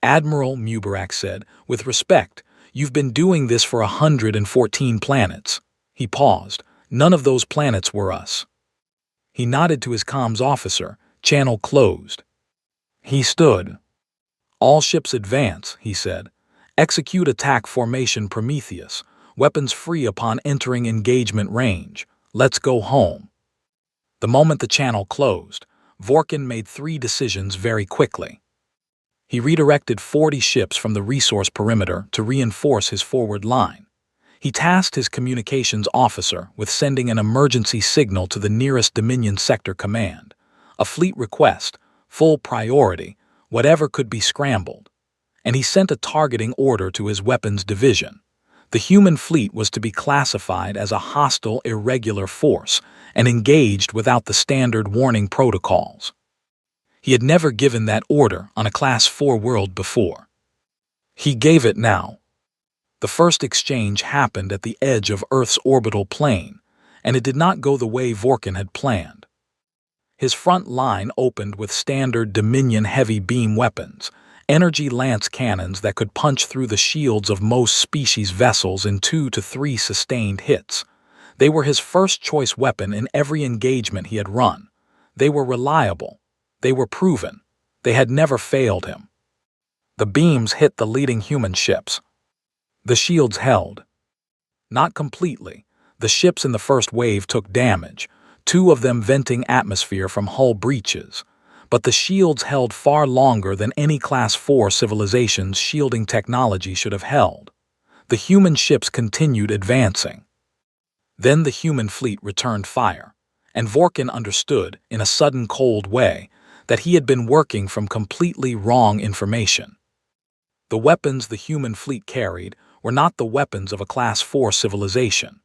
Admiral, Mubarak said, with respect, you've been doing this for 114 planets. He paused. None of those planets were us. He nodded to his comms officer, channel closed. He stood. All ships advance, he said. Execute attack formation Prometheus. Weapons free upon entering engagement range. Let's go home. The moment the channel closed, Vorkin made 3 decisions very quickly. He redirected 40 ships from the resource perimeter to reinforce his forward line. He tasked his communications officer with sending an emergency signal to the nearest Dominion Sector Command. A fleet request, full priority, whatever could be scrambled. And he sent a targeting order to his weapons division. The human fleet was to be classified as a hostile, irregular force and engaged without the standard warning protocols. He had never given that order on a Class 4 world before. He gave it now. The first exchange happened at the edge of Earth's orbital plane, and it did not go the way Vorkin had planned. His front line opened with standard Dominion heavy beam weapons, energy lance cannons that could punch through the shields of most species vessels in 2 to 3 sustained hits. They were his first choice weapon in every engagement he had run. They were reliable. They were proven. They had never failed him. The beams hit the leading human ships. The shields held. Not completely. The ships in the first wave took damage, 2 of them venting atmosphere from hull breaches. But the shields held far longer than any Class 4 civilization's shielding technology should have held. The human ships continued advancing. Then the human fleet returned fire, and Vorkin understood, in a sudden cold way, that he had been working from completely wrong information. The weapons the human fleet carried were not the weapons of a Class 4 civilization.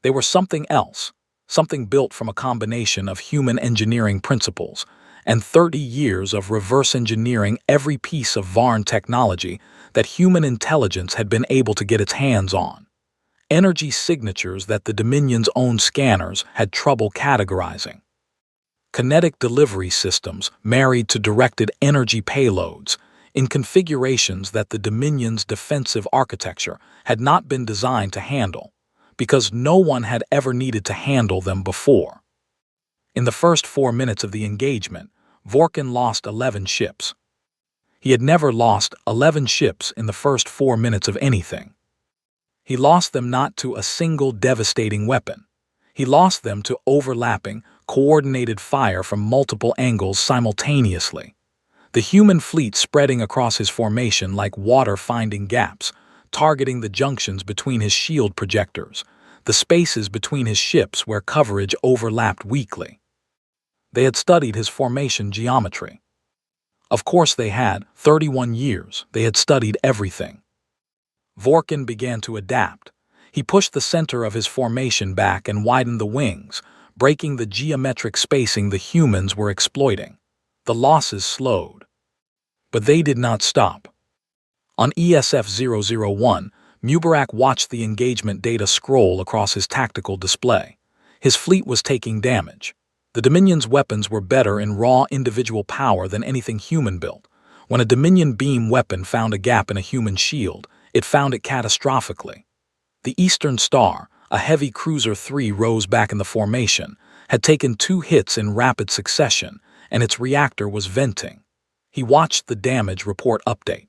They were something else, something built from a combination of human engineering principles and 30 years of reverse engineering every piece of Varn technology that human intelligence had been able to get its hands on. Energy signatures that the Dominion's own scanners had trouble categorizing. Kinetic delivery systems married to directed energy payloads in configurations that the Dominion's defensive architecture had not been designed to handle, because no one had ever needed to handle them before. In the first 4 minutes of the engagement, Vorkin lost 11 ships. He had never lost 11 ships in the first 4 minutes of anything. He lost them not to a single devastating weapon. He lost them to overlapping, coordinated fire from multiple angles simultaneously. The human fleet spreading across his formation like water finding gaps, targeting the junctions between his shield projectors, the spaces between his ships where coverage overlapped weakly. They had studied his formation geometry. Of course they had, 31 years, they had studied everything. Vorkin began to adapt. He pushed the center of his formation back and widened the wings, breaking the geometric spacing the humans were exploiting. The losses slowed. But they did not stop. On ESF-001, Mubarak watched the engagement data scroll across his tactical display. His fleet was taking damage. The Dominion's weapons were better in raw individual power than anything human built. When a Dominion beam weapon found a gap in a human shield, it found it catastrophically. The Eastern Star, a heavy cruiser 3, rose back in the formation, had taken 2 hits in rapid succession, and its reactor was venting. He watched the damage report update.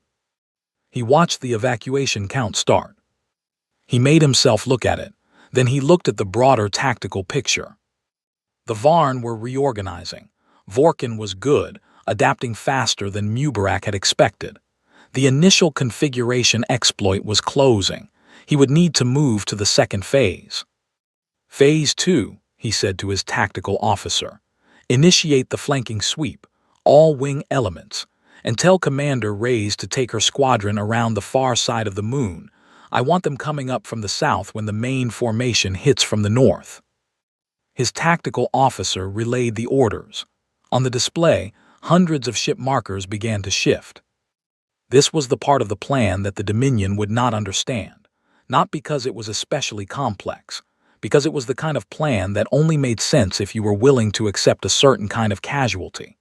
He watched the evacuation count start. He made himself look at it. Then he looked at the broader tactical picture. The Varn were reorganizing. Vorkin was good, adapting faster than Mubarak had expected. The initial configuration exploit was closing. He would need to move to the second phase. Phase 2, he said to his tactical officer. Initiate the flanking sweep, all wing elements, and tell Commander Reyes to take her squadron around the far side of the moon. I want them coming up from the south when the main formation hits from the north. His tactical officer relayed the orders. On the display, hundreds of ship markers began to shift. This was the part of the plan that the Dominion would not understand, not because it was especially complex, because it was the kind of plan that only made sense if you were willing to accept a certain kind of casualty.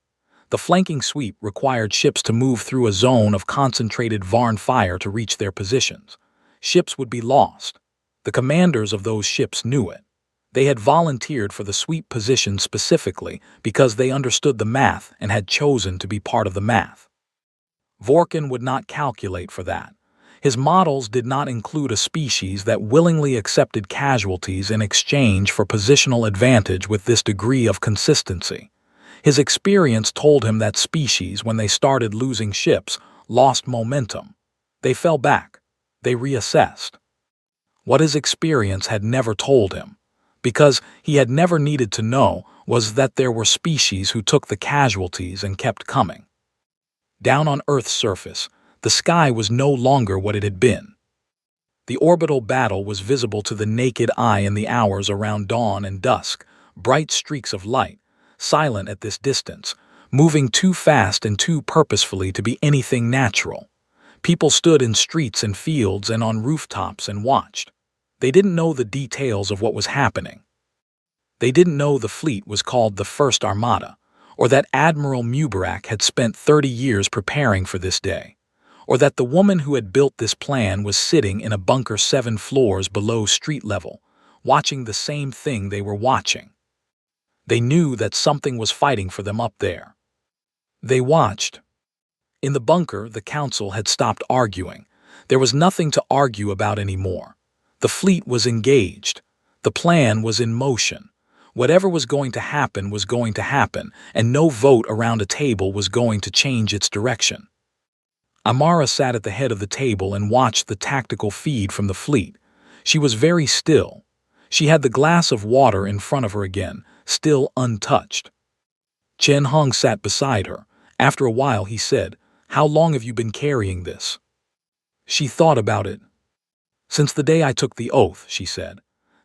The flanking sweep required ships to move through a zone of concentrated Varn fire to reach their positions. Ships would be lost. The commanders of those ships knew it. They had volunteered for the sweep position specifically because they understood the math and had chosen to be part of the math. Vorkin would not calculate for that. His models did not include a species that willingly accepted casualties in exchange for positional advantage with this degree of consistency. His experience told him that species, when they started losing ships, lost momentum. They fell back. They reassessed. What his experience had never told him, because he had never needed to know, was that there were species who took the casualties and kept coming. Down on Earth's surface, the sky was no longer what it had been. The orbital battle was visible to the naked eye in the hours around dawn and dusk, bright streaks of light, silent at this distance, moving too fast and too purposefully to be anything natural. People stood in streets and fields and on rooftops and watched. They didn't know the details of what was happening. They didn't know the fleet was called the First Armada, or that Admiral Mubarak had spent 30 years preparing for this day, or that the woman who had built this plan was sitting in a bunker 7 floors below street level, watching the same thing they were watching. They knew that something was fighting for them up there. They watched. In the bunker, the council had stopped arguing. There was nothing to argue about anymore. The fleet was engaged. The plan was in motion. Whatever was going to happen was going to happen, and no vote around a table was going to change its direction. Amara sat at the head of the table and watched the tactical feed from the fleet. She was very still. She had the glass of water in front of her again, still untouched. Chen Hong sat beside her. After a while he said, "How long have you been carrying this?" She thought about it. "Since the day I took the oath," she said.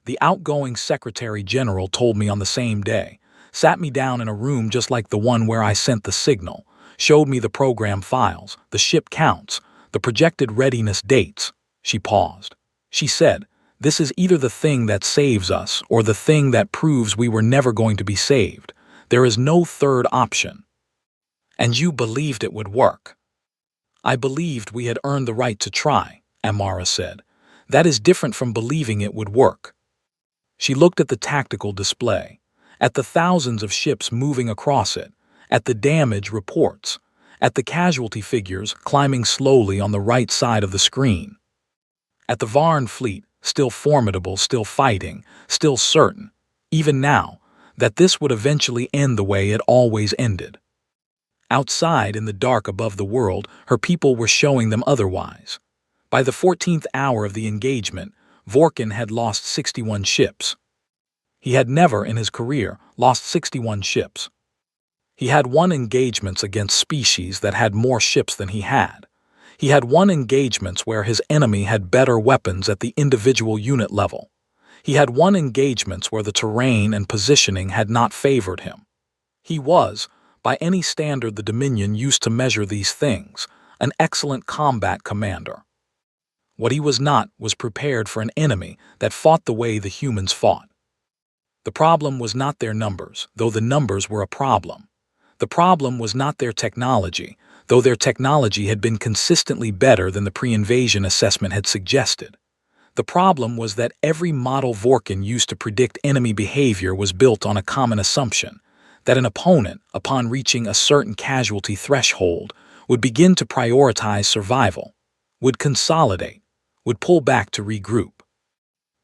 "The outgoing Secretary General told me on the same day, sat me down in a room just like the one where I sent the signal, showed me the program files, the ship counts, the projected readiness dates." She paused. She said, "This is either the thing that saves us or the thing that proves we were never going to be saved. There is no third option." "And you believed it would work?" "I believed we had earned the right to try," Amara said. "That is different from believing it would work." She looked at the tactical display, at the thousands of ships moving across it, at the damage reports, at the casualty figures climbing slowly on the right side of the screen. At the Varn fleet, still formidable, still fighting, still certain, even now, that this would eventually end the way it always ended. Outside, in the dark above the world, her people were showing them otherwise. By the 14th hour of the engagement, Vorkin had lost 61 ships. He had never, in his career, lost 61 ships. He had won engagements against species that had more ships than he had. He had won engagements where his enemy had better weapons at the individual unit level. He had won engagements where the terrain and positioning had not favored him. He was, by any standard the Dominion used to measure these things, an excellent combat commander. What he was not was prepared for an enemy that fought the way the humans fought. The problem was not their numbers, though the numbers were a problem. The problem was not their technology, though their technology had been consistently better than the pre-invasion assessment had suggested. The problem was that every model Vorkin used to predict enemy behavior was built on a common assumption, that an opponent, upon reaching a certain casualty threshold, would begin to prioritize survival, would consolidate, would pull back to regroup.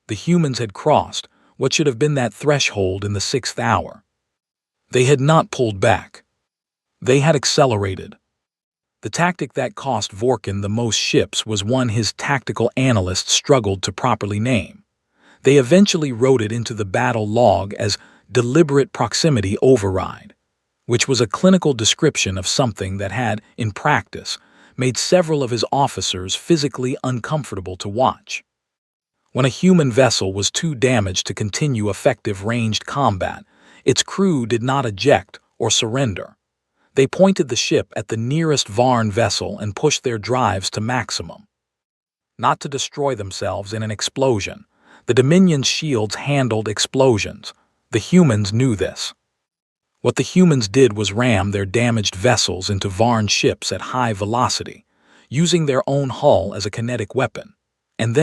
The humans had crossed what should have been that threshold in the 6th hour. They had not pulled back. They had accelerated. The tactic that cost Vorkin the most ships was one his tactical analysts struggled to properly name. They eventually wrote it into the battle log as deliberate proximity override, which was a clinical description of something that had, in practice, made several of his officers physically uncomfortable to watch. When a human vessel was too damaged to continue effective ranged combat, its crew did not eject or surrender. They pointed the ship at the nearest Varn vessel and pushed their drives to maximum. Not to destroy themselves in an explosion. The Dominion's shields handled explosions. The humans knew this. What the humans did was ram their damaged vessels into Varn ships at high velocity, using their own hull as a kinetic weapon. And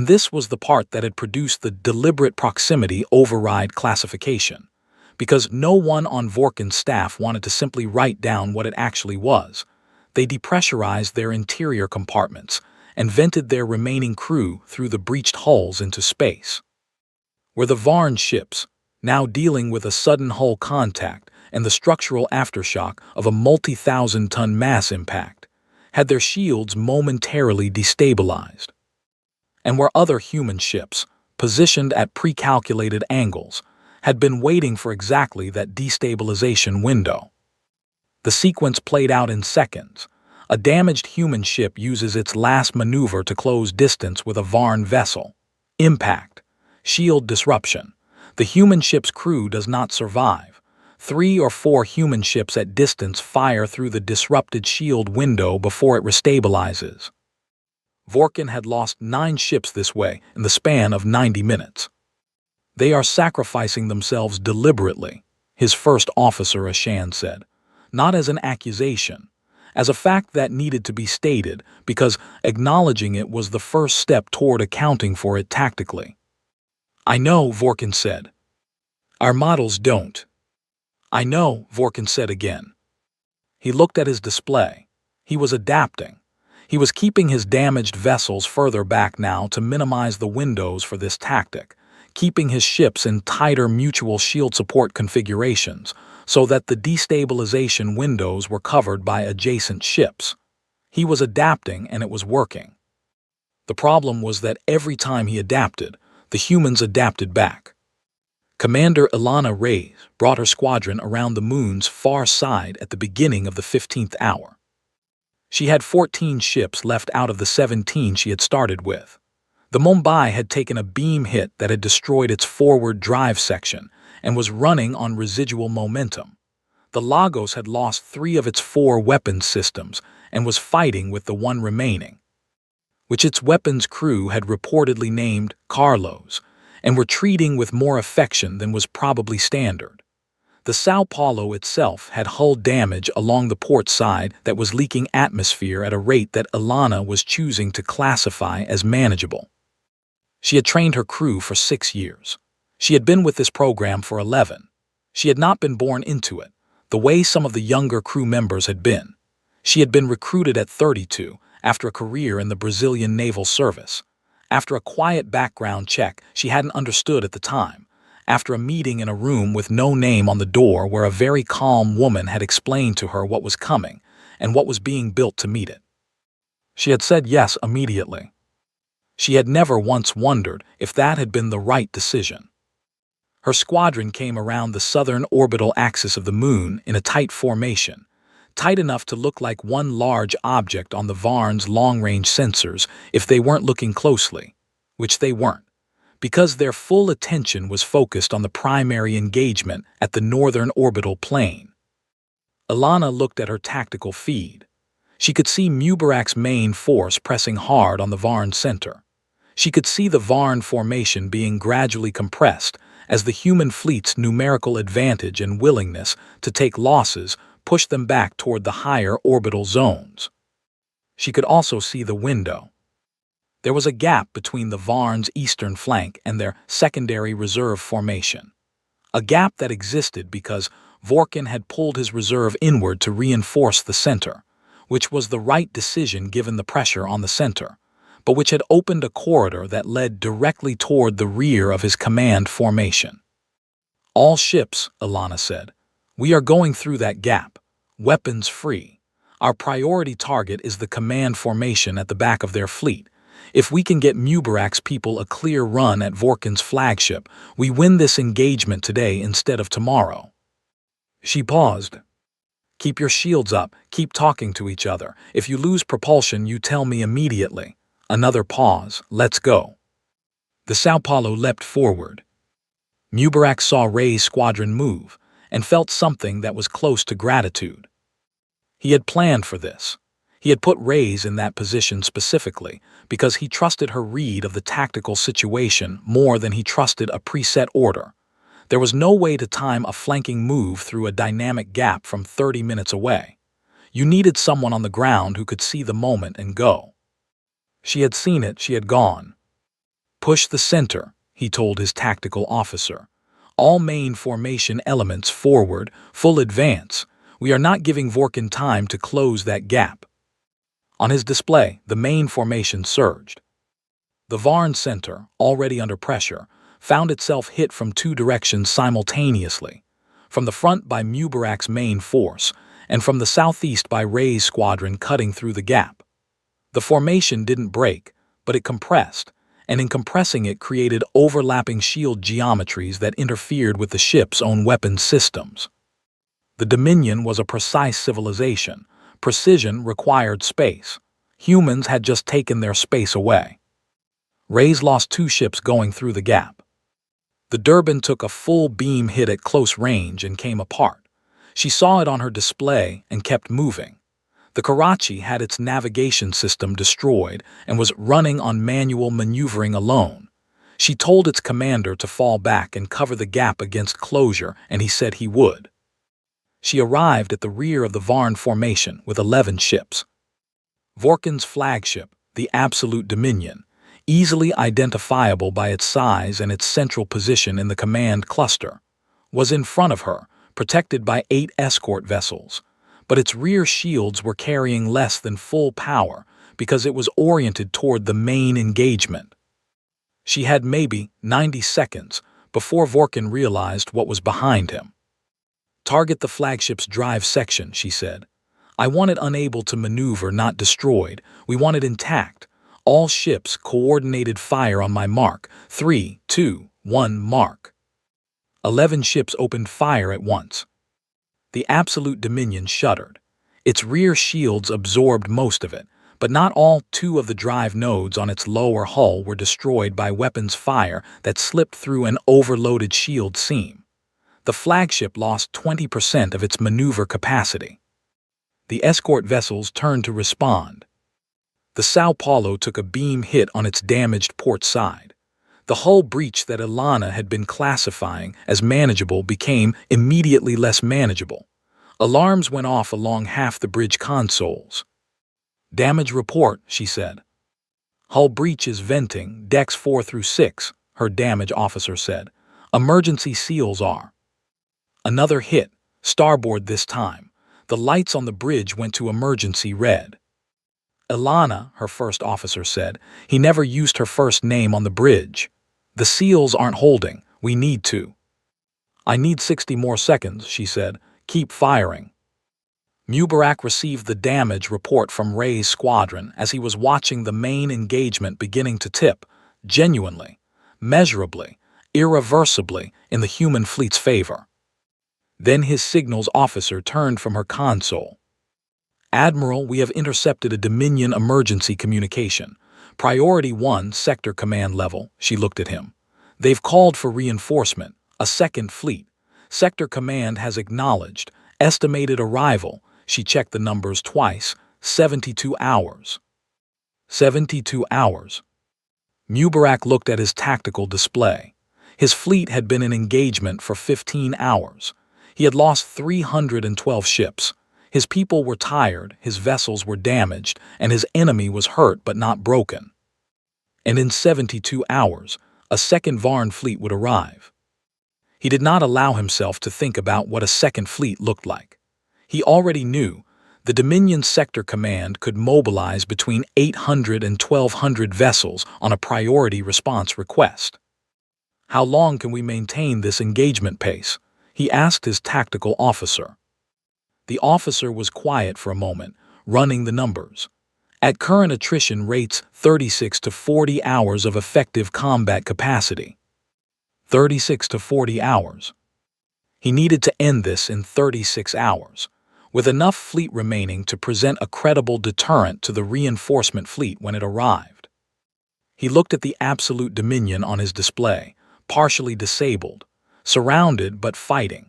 this was the part that had produced the deliberate proximity override classification, because no one on Vorkin's staff wanted to simply write down what it actually was. They depressurized their interior compartments and vented their remaining crew through the breached hulls into space. Where the Varn ships, now dealing with a sudden hull contact and the structural aftershock of a multi-thousand-ton mass impact, had their shields momentarily destabilized. And where other human ships, positioned at pre-calculated angles, had been waiting for exactly that destabilization window. The sequence played out in seconds. A damaged human ship uses its last maneuver to close distance with a Varn vessel. Impact. Shield disruption. The human ship's crew does not survive. 3 or 4 human ships at distance fire through the disrupted shield window before it restabilizes. Vorkin had lost 9 ships this way in the span of 90 minutes. They are sacrificing themselves deliberately, his first officer Ashan said, not as an accusation, as a fact that needed to be stated because acknowledging it was the first step toward accounting for it tactically. I know, Vorkin said. Our models don't. I know, Vorkin said again. He looked at his display. He was adapting. He was keeping his damaged vessels further back now to minimize the windows for this tactic, keeping his ships in tighter mutual shield support configurations so that the destabilization windows were covered by adjacent ships. He was adapting and it was working. The problem was that every time he adapted, the humans adapted back. Commander Ilana Reyes brought her squadron around the moon's far side at the beginning of the 15th hour. She had 14 ships left out of the 17 she had started with. The Mumbai had taken a beam hit that had destroyed its forward drive section and was running on residual momentum. The Lagos had lost 3 of its 4 weapons systems and was fighting with the one remaining, which its weapons crew had reportedly named Carlos, and were treating with more affection than was probably standard. The Sao Paulo itself had hull damage along the port side that was leaking atmosphere at a rate that Ilana was choosing to classify as manageable. She had trained her crew for 6 years. She had been with this program for 11. She had not been born into it, the way some of the younger crew members had been. She had been recruited at 32 after a career in the Brazilian Naval Service, after a quiet background check she hadn't understood at the time, after a meeting in a room with no name on the door where a very calm woman had explained to her what was coming and what was being built to meet it. She had said yes immediately. She had never once wondered if that had been the right decision. Her squadron came around the southern orbital axis of the Moon in a tight formation, tight enough to look like one large object on the Varn's long-range sensors if they weren't looking closely, which they weren't, because their full attention was focused on the primary engagement at the northern orbital plane. Ilana looked at her tactical feed. She could see Mubarak's main force pressing hard on the Varn center. She could see the Varn formation being gradually compressed as the human fleet's numerical advantage and willingness to take losses pushed them back toward the higher orbital zones. She could also see the window. There was a gap between the Varn's eastern flank and their secondary reserve formation. A gap that existed because Vorkin had pulled his reserve inward to reinforce the center, which was the right decision given the pressure on the center, but which had opened a corridor that led directly toward the rear of his command formation. "All ships," Ilana said. "We are going through that gap, weapons free. Our priority target is the command formation at the back of their fleet. If we can get Mubarak's people a clear run at Vorkin's flagship, we win this engagement today instead of tomorrow." She paused. "Keep your shields up, keep talking to each other. If you lose propulsion, you tell me immediately." Another pause. "Let's go." The Sao Paulo leapt forward. Mubarak saw Ray's squadron move and felt something that was close to gratitude. He had planned for this. He had put Ray's in that position specifically because he trusted her read of the tactical situation more than he trusted a preset order. There was no way to time a flanking move through a dynamic gap from 30 minutes away. You needed someone on the ground who could see the moment and go. She had seen it, she had gone. "Push the center," he told his tactical officer. "All main formation elements forward, full advance. We are not giving Vorkin time to close that gap." On his display, the main formation surged. The Varn center, already under pressure, found itself hit from two directions simultaneously, from the front by Mubarak's main force, and from the southeast by Ray's squadron cutting through the gap. The formation didn't break, but it compressed, and in compressing it created overlapping shield geometries that interfered with the ship's own weapons systems. The Dominion was a precise civilization. Precision required space. Humans had just taken their space away. Ray's lost 2 ships going through the gap. The Durban took a full beam hit at close range and came apart. She saw it on her display and kept moving. The Karachi had its navigation system destroyed and was running on manual maneuvering alone. She told its commander to fall back and cover the gap against closure, and he said he would. She arrived at the rear of the Varn formation with 11 ships. Vorkin's flagship, the Absolute Dominion, easily identifiable by its size and its central position in the command cluster, was in front of her, protected by 8 escort vessels, but its rear shields were carrying less than full power because it was oriented toward the main engagement. She had maybe 90 seconds before Vorkin realized what was behind him. "Target the flagship's drive section," she said. "I want it unable to maneuver, not destroyed. We want it intact. All ships coordinated fire on my mark. 3, 2, 1, mark." 11 ships opened fire at once. The Absolute Dominion shuddered. Its rear shields absorbed most of it, but not all 2 of the drive nodes on its lower hull were destroyed by weapons fire that slipped through an overloaded shield seam. The flagship lost 20% of its maneuver capacity. The escort vessels turned to respond. The Sao Paulo took a beam hit on its damaged port side. The hull breach that Ilana had been classifying as manageable became immediately less manageable. Alarms went off along half the bridge consoles. "Damage report," she said. "Hull breach is venting, decks 4 through 6, her damage officer said. "Emergency seals are." Another hit, starboard this time. The lights on the bridge went to emergency red. Ilana, her first officer said, he never used her first name on the bridge. The SEALs aren't holding. We need to. I need 60 more seconds, she said. Keep firing. Mubarak received the damage report from Ray's squadron as he was watching the main engagement beginning to tip, genuinely, measurably, irreversibly, in the human fleet's favor. Then his signals officer turned from her console. Admiral, we have intercepted a Dominion emergency communication. Priority 1, Sector Command level, she looked at him. They've called for reinforcement, a second fleet. Sector Command has acknowledged. Estimated arrival, she checked the numbers twice, 72 hours. 72 hours. Mubarak looked at his tactical display. His fleet had been in engagement for 15 hours. He had lost 312 ships. His people were tired, his vessels were damaged, and his enemy was hurt but not broken. And in 72 hours, a second Varn fleet would arrive. He did not allow himself to think about what a second fleet looked like. He already knew the Dominion Sector Command could mobilize between 800 and 1,200 vessels on a priority response request. How long can we maintain this engagement pace? He asked his tactical officer. The officer was quiet for a moment, running the numbers. At current attrition rates, 36 to 40 hours of effective combat capacity. 36 to 40 hours. He needed to end this in 36 hours, with enough fleet remaining to present a credible deterrent to the reinforcement fleet when it arrived. He looked at the absolute Dominion on his display, partially disabled, surrounded but fighting.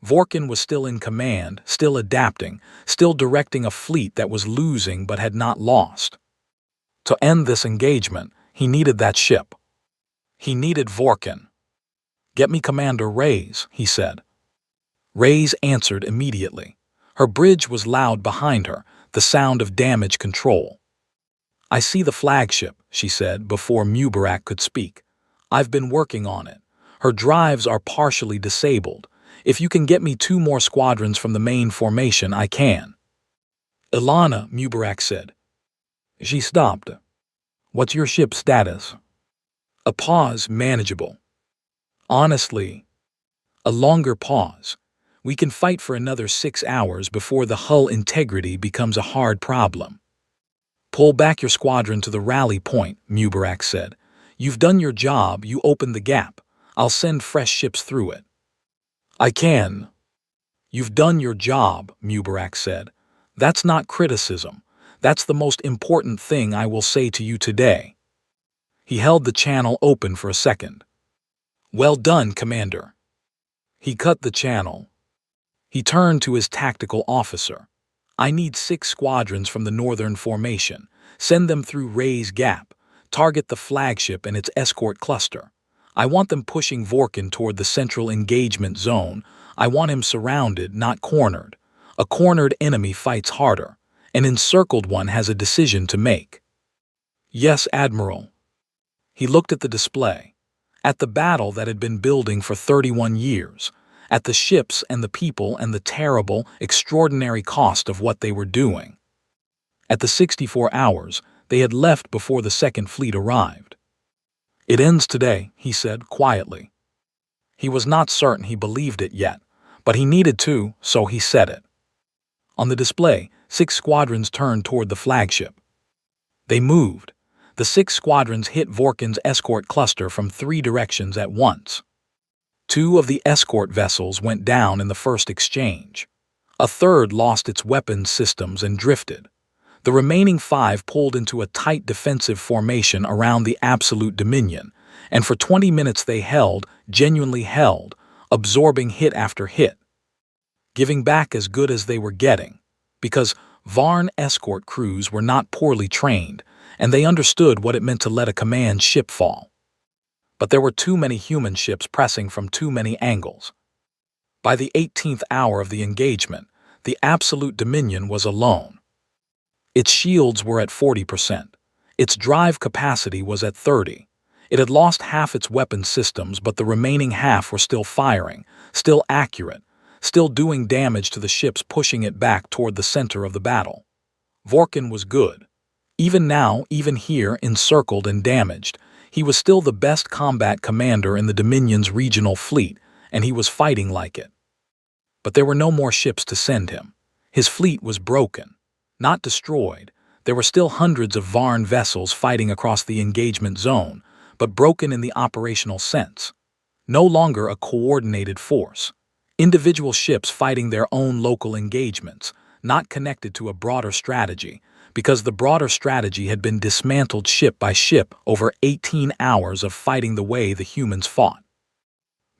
Vorkin was still in command, still adapting, still directing a fleet that was losing but had not lost. To end this engagement, he needed that ship. He needed Vorkin. "Get me Commander Reyes," he said. Reyes answered immediately. Her bridge was loud behind her, the sound of damage control. "I see the flagship," she said before Mubarak could speak. "I've been working on it. Her drives are partially disabled. If you can get me 2 more squadrons from the main formation, I can." "Ilana," Mubarak said. She stopped. "What's your ship's status?" A pause, manageable. "Honestly." A longer pause. "We can fight for another 6 hours before the hull integrity becomes a hard problem." "Pull back your squadron to the rally point," Mubarak said. "You've done your job, you opened the gap. I'll send fresh ships through it." "I can." "You've done your job," Mubarak said. "That's not criticism. That's the most important thing I will say to you today." He held the channel open for a second. "Well done, Commander." He cut the channel. He turned to his tactical officer. "I need 6 squadrons from the northern formation. Send them through Ray's Gap. Target the flagship and its escort cluster. I want them pushing Vorkin toward the central engagement zone. I want him surrounded, not cornered. A cornered enemy fights harder. An encircled one has a decision to make." "Yes, Admiral." He looked at the display, at the battle that had been building for 31 years, at the ships and the people and the terrible, extraordinary cost of what they were doing. At the 64 hours, they had left before the second fleet arrived. "It ends today," he said quietly. He was not certain he believed it yet, but he needed to, so he said it. On the display, 6 squadrons turned toward the flagship. They moved. The 6 squadrons hit Vorkin's escort cluster from 3 directions at once. 2 of the escort vessels went down in the first exchange. A third lost its weapons systems and drifted. The remaining 5 pulled into a tight defensive formation around the absolute Dominion, and for 20 minutes they held, genuinely held, absorbing hit after hit, giving back as good as they were getting, because Varn escort crews were not poorly trained, and they understood what it meant to let a command ship fall. But there were too many human ships pressing from too many angles. By the 18th hour of the engagement, the absolute Dominion was alone. Its shields were at 40%. Its drive capacity was at 30%. It had lost half its weapon systems, but the remaining half were still firing, still accurate, still doing damage to the ships pushing it back toward the center of the battle. Vorkin was good. Even now, even here, encircled and damaged, he was still the best combat commander in the Dominion's regional fleet, and he was fighting like it. But there were no more ships to send him. His fleet was broken, not destroyed. There were still hundreds of Varn vessels fighting across the engagement zone, but broken in the operational sense. No longer a coordinated force. Individual ships fighting their own local engagements, not connected to a broader strategy, because the broader strategy had been dismantled ship by ship over 18 hours of fighting the way the humans fought.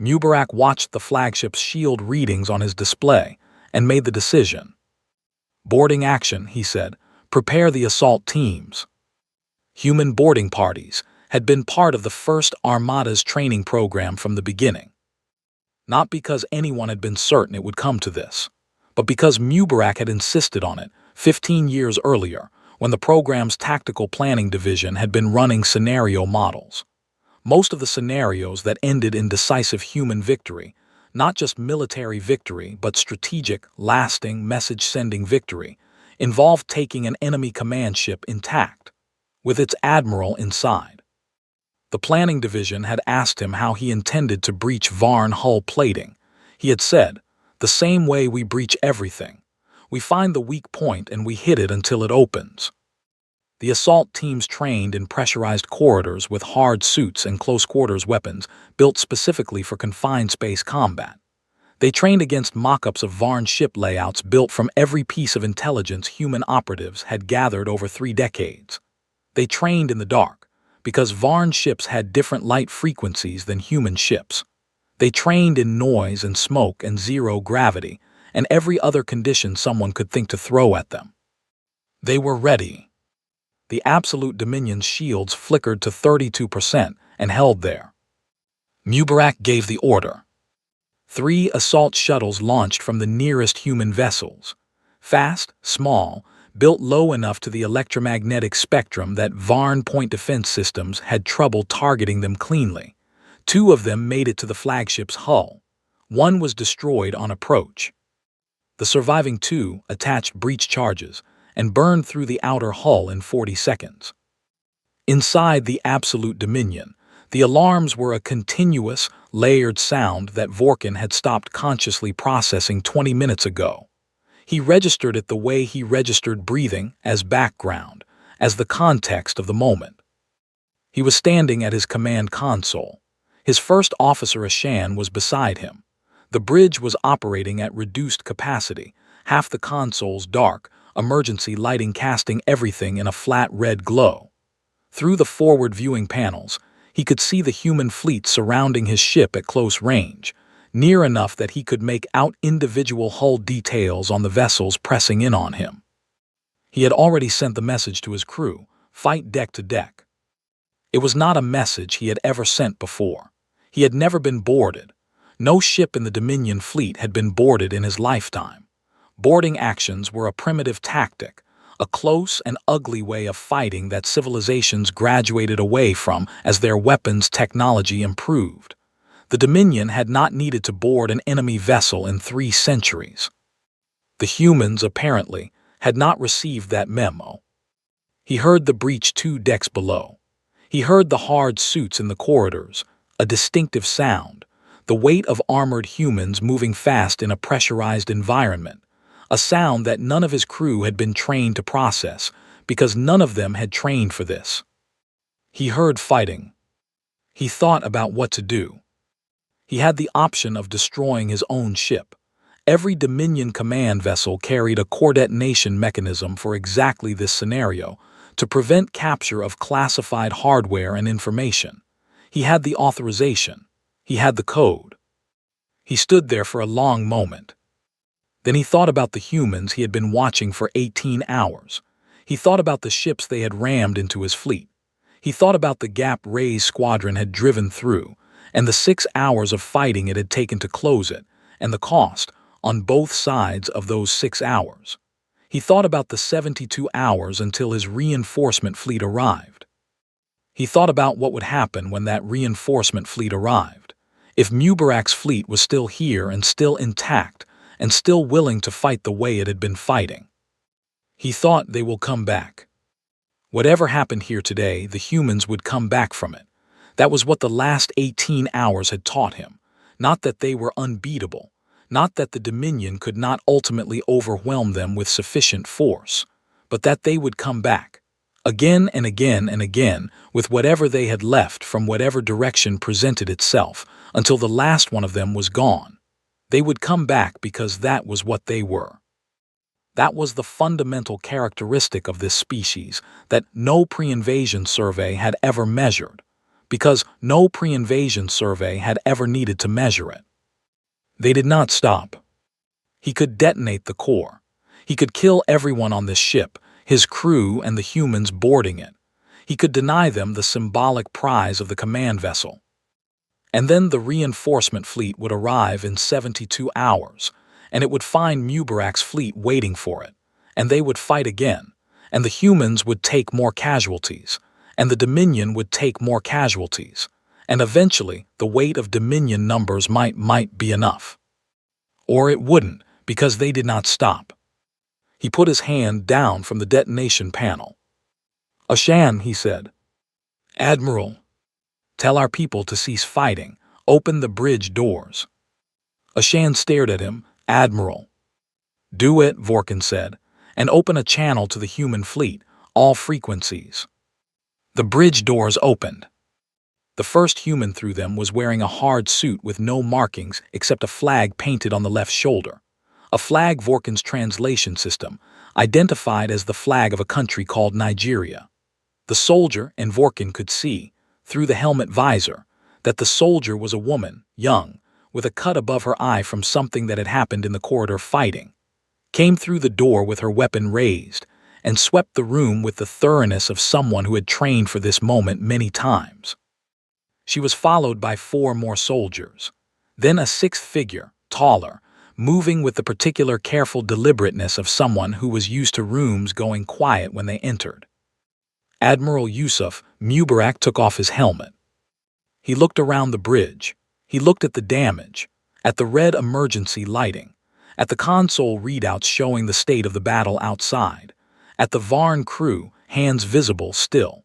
Mubarak watched the flagship's shield readings on his display and made the decision. Boarding action, he said. Prepare the assault teams. Human boarding parties had been part of the first Armada's training program from the beginning. Not because anyone had been certain it would come to this, but because Mubarak had insisted on it 15 years earlier when the program's tactical planning division had been running scenario models. Most of the scenarios that ended in decisive human victory, not just military victory but strategic, lasting, message-sending victory, involved taking an enemy command ship intact, with its admiral inside. The planning division had asked him how he intended to breach Varn hull plating. He had said, "The same way we breach everything. We find the weak point and we hit it until it opens." The assault teams trained in pressurized corridors with hard suits and close-quarters weapons built specifically for confined space combat. They trained against mock-ups of Varn ship layouts built from every piece of intelligence human operatives had gathered over 3 decades. They trained in the dark, because Varn ships had different light frequencies than human ships. They trained in noise and smoke and zero gravity, and every other condition someone could think to throw at them. They were ready. The Absolute Dominion's shields flickered to 32% and held there. Mubarak gave the order. 3 assault shuttles launched from the nearest human vessels. Fast, small, built low enough to the electromagnetic spectrum that Varn point defense systems had trouble targeting them cleanly. 2 of them made it to the flagship's hull. 1 was destroyed on approach. The surviving 2 attached breach charges and burned through the outer hull in 40 seconds. Inside the Absolute Dominion, the alarms were a continuous, layered sound that Vorkin had stopped consciously processing 20 minutes ago. He registered it the way he registered breathing, as background, as the context of the moment. He was standing at his command console. His first officer, Ashan, was beside him. The bridge was operating at reduced capacity, half the consoles dark, emergency lighting casting everything in a flat red glow. Through the forward viewing panels, he could see the human fleet surrounding his ship at close range, near enough that he could make out individual hull details on the vessels pressing in on him. He had already sent the message to his crew, fight deck to deck. It was not a message he had ever sent before. He had never been boarded. No ship in the Dominion fleet had been boarded in his lifetime. Boarding actions were a primitive tactic, a close and ugly way of fighting that civilizations graduated away from as their weapons technology improved. The Dominion had not needed to board an enemy vessel in 3 centuries. The humans, apparently, had not received that memo. He heard the breach 2 decks below. He heard the hard suits in the corridors, a distinctive sound, the weight of armored humans moving fast in a pressurized environment. A sound that none of his crew had been trained to process, because none of them had trained for this. He heard fighting. He thought about what to do. He had the option of destroying his own ship. Every Dominion command vessel carried a core detonation mechanism for exactly this scenario, to prevent capture of classified hardware and information. He had the authorization. He had the code. He stood there for a long moment. Then he thought about the humans he had been watching for 18 hours. He thought about the ships they had rammed into his fleet. He thought about the gap Ray's squadron had driven through, and the 6 hours of fighting it had taken to close it, and the cost, on both sides of those 6 hours. He thought about the 72 hours until his reinforcement fleet arrived. He thought about what would happen when that reinforcement fleet arrived. If Mubarak's fleet was still here and still intact, and still willing to fight the way it had been fighting. He thought, they will come back. Whatever happened here today, the humans would come back from it. That was what the last 18 hours had taught him. Not that they were unbeatable, not that the Dominion could not ultimately overwhelm them with sufficient force, but that they would come back, again and again and again, with whatever they had left from whatever direction presented itself, until the last one of them was gone. They would come back because that was what they were. That was the fundamental characteristic of this species that no pre-invasion survey had ever measured, because no pre-invasion survey had ever needed to measure it. They did not stop. He could detonate the core. He could kill everyone on this ship, his crew and the humans boarding it. He could deny them the symbolic prize of the command vessel. And then the reinforcement fleet would arrive in 72 hours, and it would find Mubarak's fleet waiting for it, and they would fight again, and the humans would take more casualties, and the Dominion would take more casualties, and eventually the weight of Dominion numbers might be enough. Or it wouldn't, because they did not stop. He put his hand down from the detonation panel. "Ashan," he said. "Admiral, tell our people to cease fighting. Open the bridge doors." Ashan stared at him. "Admiral." "Do it," Vorkin said, "and open a channel to the human fleet, all frequencies." The bridge doors opened. The first human through them was wearing a hard suit with no markings except a flag painted on the left shoulder. A flag Vorkin's translation system identified as the flag of a country called Nigeria. The soldier and Vorkin could see, through the helmet visor, that the soldier was a woman, young, with a cut above her eye from something that had happened in the corridor fighting, came through the door with her weapon raised, and swept the room with the thoroughness of someone who had trained for this moment many times. She was followed by 4 more soldiers, then a 6th figure, taller, moving with the particular careful deliberateness of someone who was used to rooms going quiet when they entered. Admiral Yusuf Mubarak took off his helmet. He looked around the bridge. He looked at the damage, at the red emergency lighting, at the console readouts showing the state of the battle outside, at the Varn crew, hands visible still,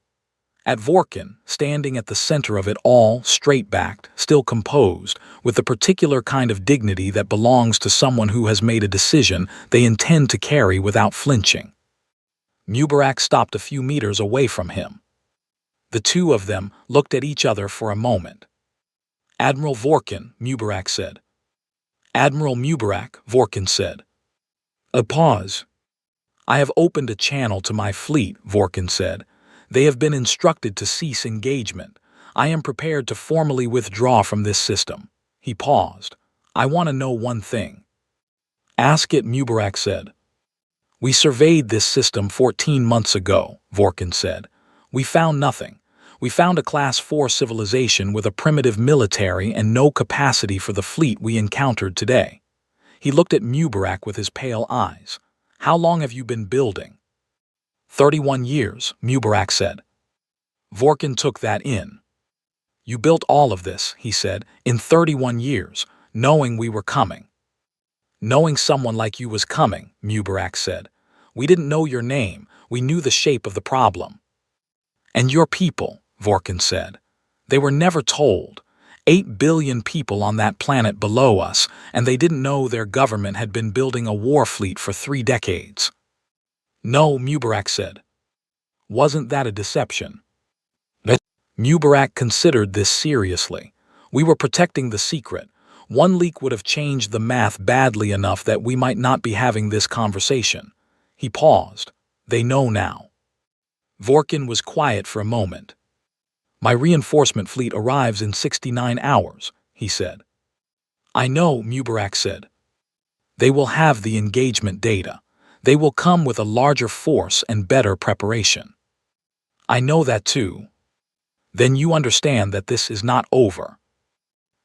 at Vorkin, standing at the center of it all, straight-backed, still composed, with the particular kind of dignity that belongs to someone who has made a decision they intend to carry without flinching. Mubarak stopped a few meters away from him. The two of them looked at each other for a moment. "Admiral Vorkin," Mubarak said. "Admiral Mubarak," Vorkin said. A pause. "I have opened a channel to my fleet," Vorkin said. "They have been instructed to cease engagement. I am prepared to formally withdraw from this system." He paused. "I want to know one thing." "Ask it," Mubarak said. "We surveyed this system 14 months ago," Vorkin said. "We found nothing. We found a Class 4 civilization with a primitive military and no capacity for the fleet we encountered today." He looked at Mubarak with his pale eyes. "How long have you been building?" 31 years, Mubarak said. Vorkin took that in. "You built all of this," he said, "in 31 years, knowing we were coming." "Knowing someone like you was coming," Mubarak said. "We didn't know your name, we knew the shape of the problem." "And your people," Vorkin said. "They were never told. 8 billion people on that planet below us, and they didn't know their government had been building a war fleet for 3 decades. "No," Mubarak said. "Wasn't that a deception?" Mubarak considered this seriously. "We were protecting the secret. One leak would have changed the math badly enough that we might not be having this conversation." He paused. "They know now." Vorkin was quiet for a moment. "My reinforcement fleet arrives in 69 hours, he said. "I know," Mubarak said. "They will have the engagement data. They will come with a larger force and better preparation." "I know that too." "Then you understand that this is not over."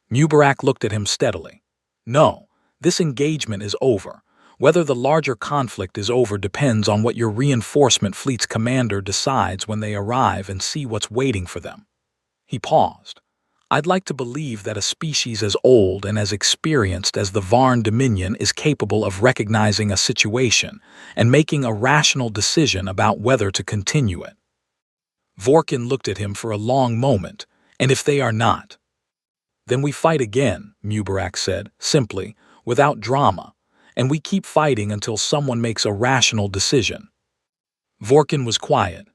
Mubarak looked at him steadily. "No, this engagement is over. Whether the larger conflict is over depends on what your reinforcement fleet's commander decides when they arrive and see what's waiting for them." He paused. "I'd like to believe that a species as old and as experienced as the Varn Dominion is capable of recognizing a situation and making a rational decision about whether to continue it." Vorkin looked at him for a long moment. And if they are not? Then we fight again, Mubarak said, simply, without drama, and we keep fighting until someone makes a rational decision. Vorkin was quiet.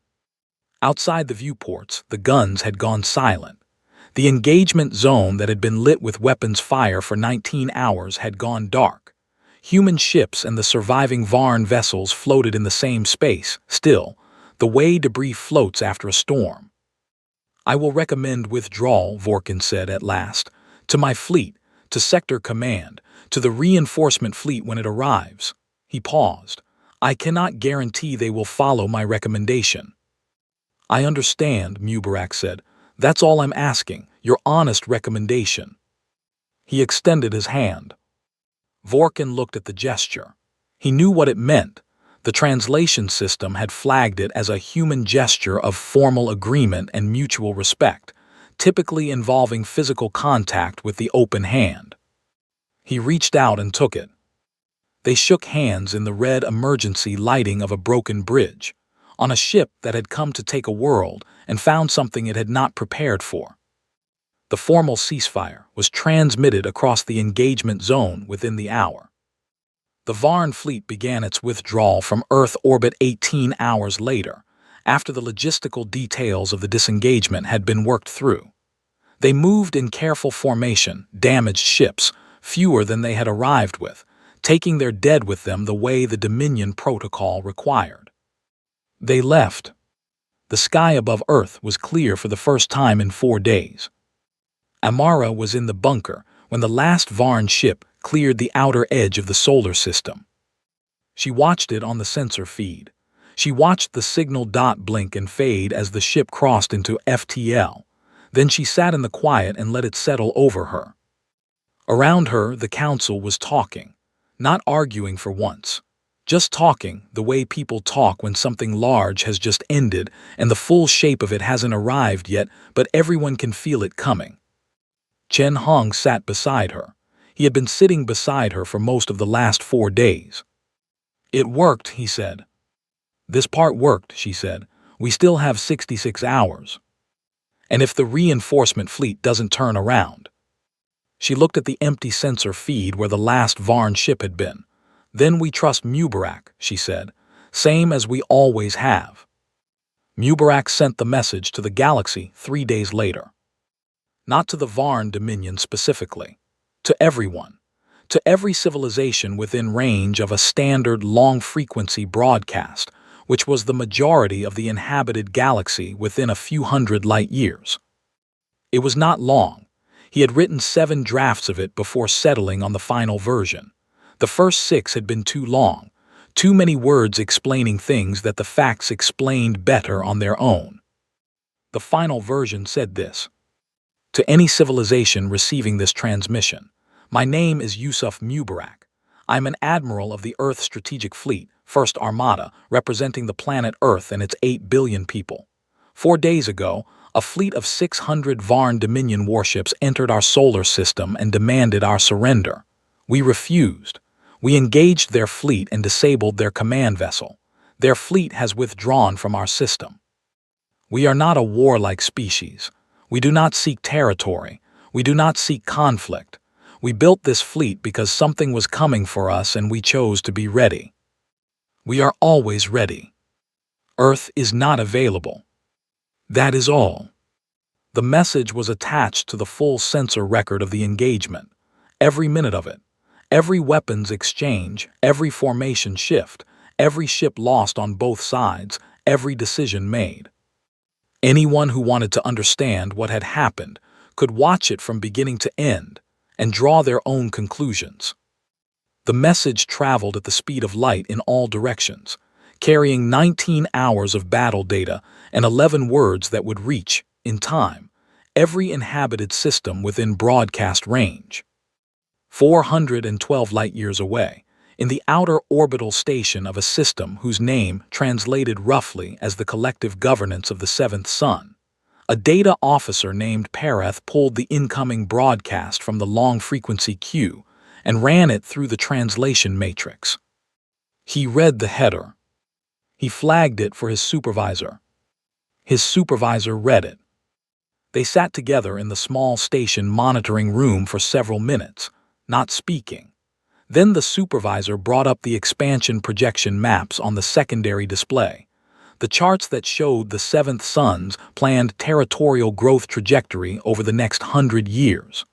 Outside the viewports, the guns had gone silent. The engagement zone that had been lit with weapons fire for 19 hours had gone dark. Human ships and the surviving Varn vessels floated in the same space, still, the way debris floats after a storm. I will recommend withdrawal, Vorkin said at last, to my fleet, to Sector Command, to the reinforcement fleet when it arrives. He paused. I cannot guarantee they will follow my recommendation. I understand, Mubarak said. That's all I'm asking, your honest recommendation. He extended his hand. Vorkin looked at the gesture. He knew what it meant. The translation system had flagged it as a human gesture of formal agreement and mutual respect, typically involving physical contact with the open hand. He reached out and took it. They shook hands in the red emergency lighting of a broken bridge, on a ship that had come to take a world and found something it had not prepared for. The formal ceasefire was transmitted across the engagement zone within the hour. The Varn fleet began its withdrawal from Earth orbit 18 hours later, after the logistical details of the disengagement had been worked through. They moved in careful formation, damaged ships, fewer than they had arrived with, taking their dead with them the way the Dominion Protocol required. They left. The sky above Earth was clear for the first time in 4 days. Amara was in the bunker when the last Varn ship cleared the outer edge of the solar system. She watched it on the sensor feed. She watched the signal dot blink and fade as the ship crossed into FTL. Then she sat in the quiet and let it settle over her. Around her, the council was talking, not arguing for once. Just talking, the way people talk when something large has just ended and the full shape of it hasn't arrived yet, but everyone can feel it coming. Chen Hong sat beside her. He had been sitting beside her for most of the last 4 days. It worked, he said. This part worked, she said. We still have 66 hours. And if the reinforcement fleet doesn't turn around? She looked at the empty sensor feed where the last Varn ship had been. Then we trust Mubarak, she said, same as we always have. Mubarak sent the message to the galaxy 3 days later. Not to the Varn Dominion specifically. To everyone. To every civilization within range of a standard long-frequency broadcast, which was the majority of the inhabited galaxy within a few hundred light years. It was not long. He had written 7 drafts of it before settling on the final version. The first 6 had been too long, too many words explaining things that the facts explained better on their own. The final version said this. To any civilization receiving this transmission, my name is Yusuf Mubarak. I am an admiral of the Earth Strategic Fleet, First Armada, representing the planet Earth and its 8 billion people. 4 days ago, a fleet of 600 Varn Dominion warships entered our solar system and demanded our surrender. We refused. We engaged their fleet and disabled their command vessel. Their fleet has withdrawn from our system. We are not a warlike species. We do not seek territory. We do not seek conflict. We built this fleet because something was coming for us and we chose to be ready. We are always ready. Earth is not available. That is all. The message was attached to the full sensor record of the engagement, every minute of it, every weapons exchange, every formation shift, every ship lost on both sides, every decision made. Anyone who wanted to understand what had happened could watch it from beginning to end and draw their own conclusions. The message traveled at the speed of light in all directions, carrying 19 hours of battle data and 11 words that would reach, in time, every inhabited system within broadcast range. 412 light-years away, in the outer orbital station of a system whose name translated roughly as the collective governance of the seventh sun, a data officer named Pereth pulled the incoming broadcast from the long-frequency queue and ran it through the translation matrix. He read the header. He flagged it for his supervisor. His supervisor read it. They sat together in the small station monitoring room for several minutes, not speaking. Then the supervisor brought up the expansion projection maps on the secondary display, the charts that showed the Seventh Son's planned territorial growth trajectory over the next 100 years.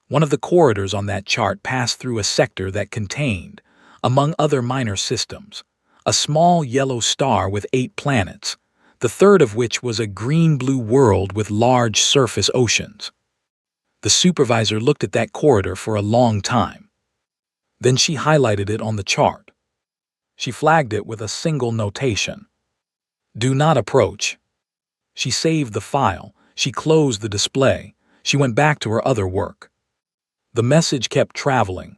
One of the corridors on that chart passed through a sector that contained, among other minor systems, a small yellow star with 8 planets, the third of which was a green-blue world with large surface oceans. The supervisor looked at that corridor for a long time. Then she highlighted it on the chart. She flagged it with a single notation. "Do not approach." She saved the file, she closed the display, she went back to her other work. The message kept traveling,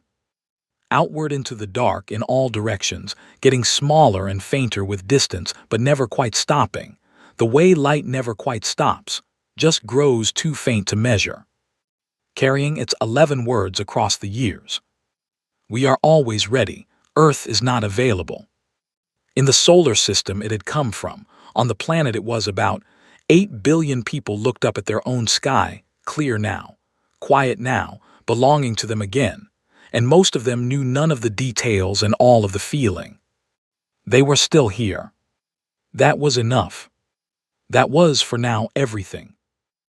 outward into the dark in all directions, getting smaller and fainter with distance, but never quite stopping. The way light never quite stops, just grows too faint to measure. Carrying its 11 words across the years. "We are always ready. Earth is not available." In the solar system it had come from, on the planet it was about, 8 billion people looked up at their own sky, clear now, quiet now, belonging to them again, and most of them knew none of the details and all of the feeling. They were still here. That was enough. That was, for now, everything.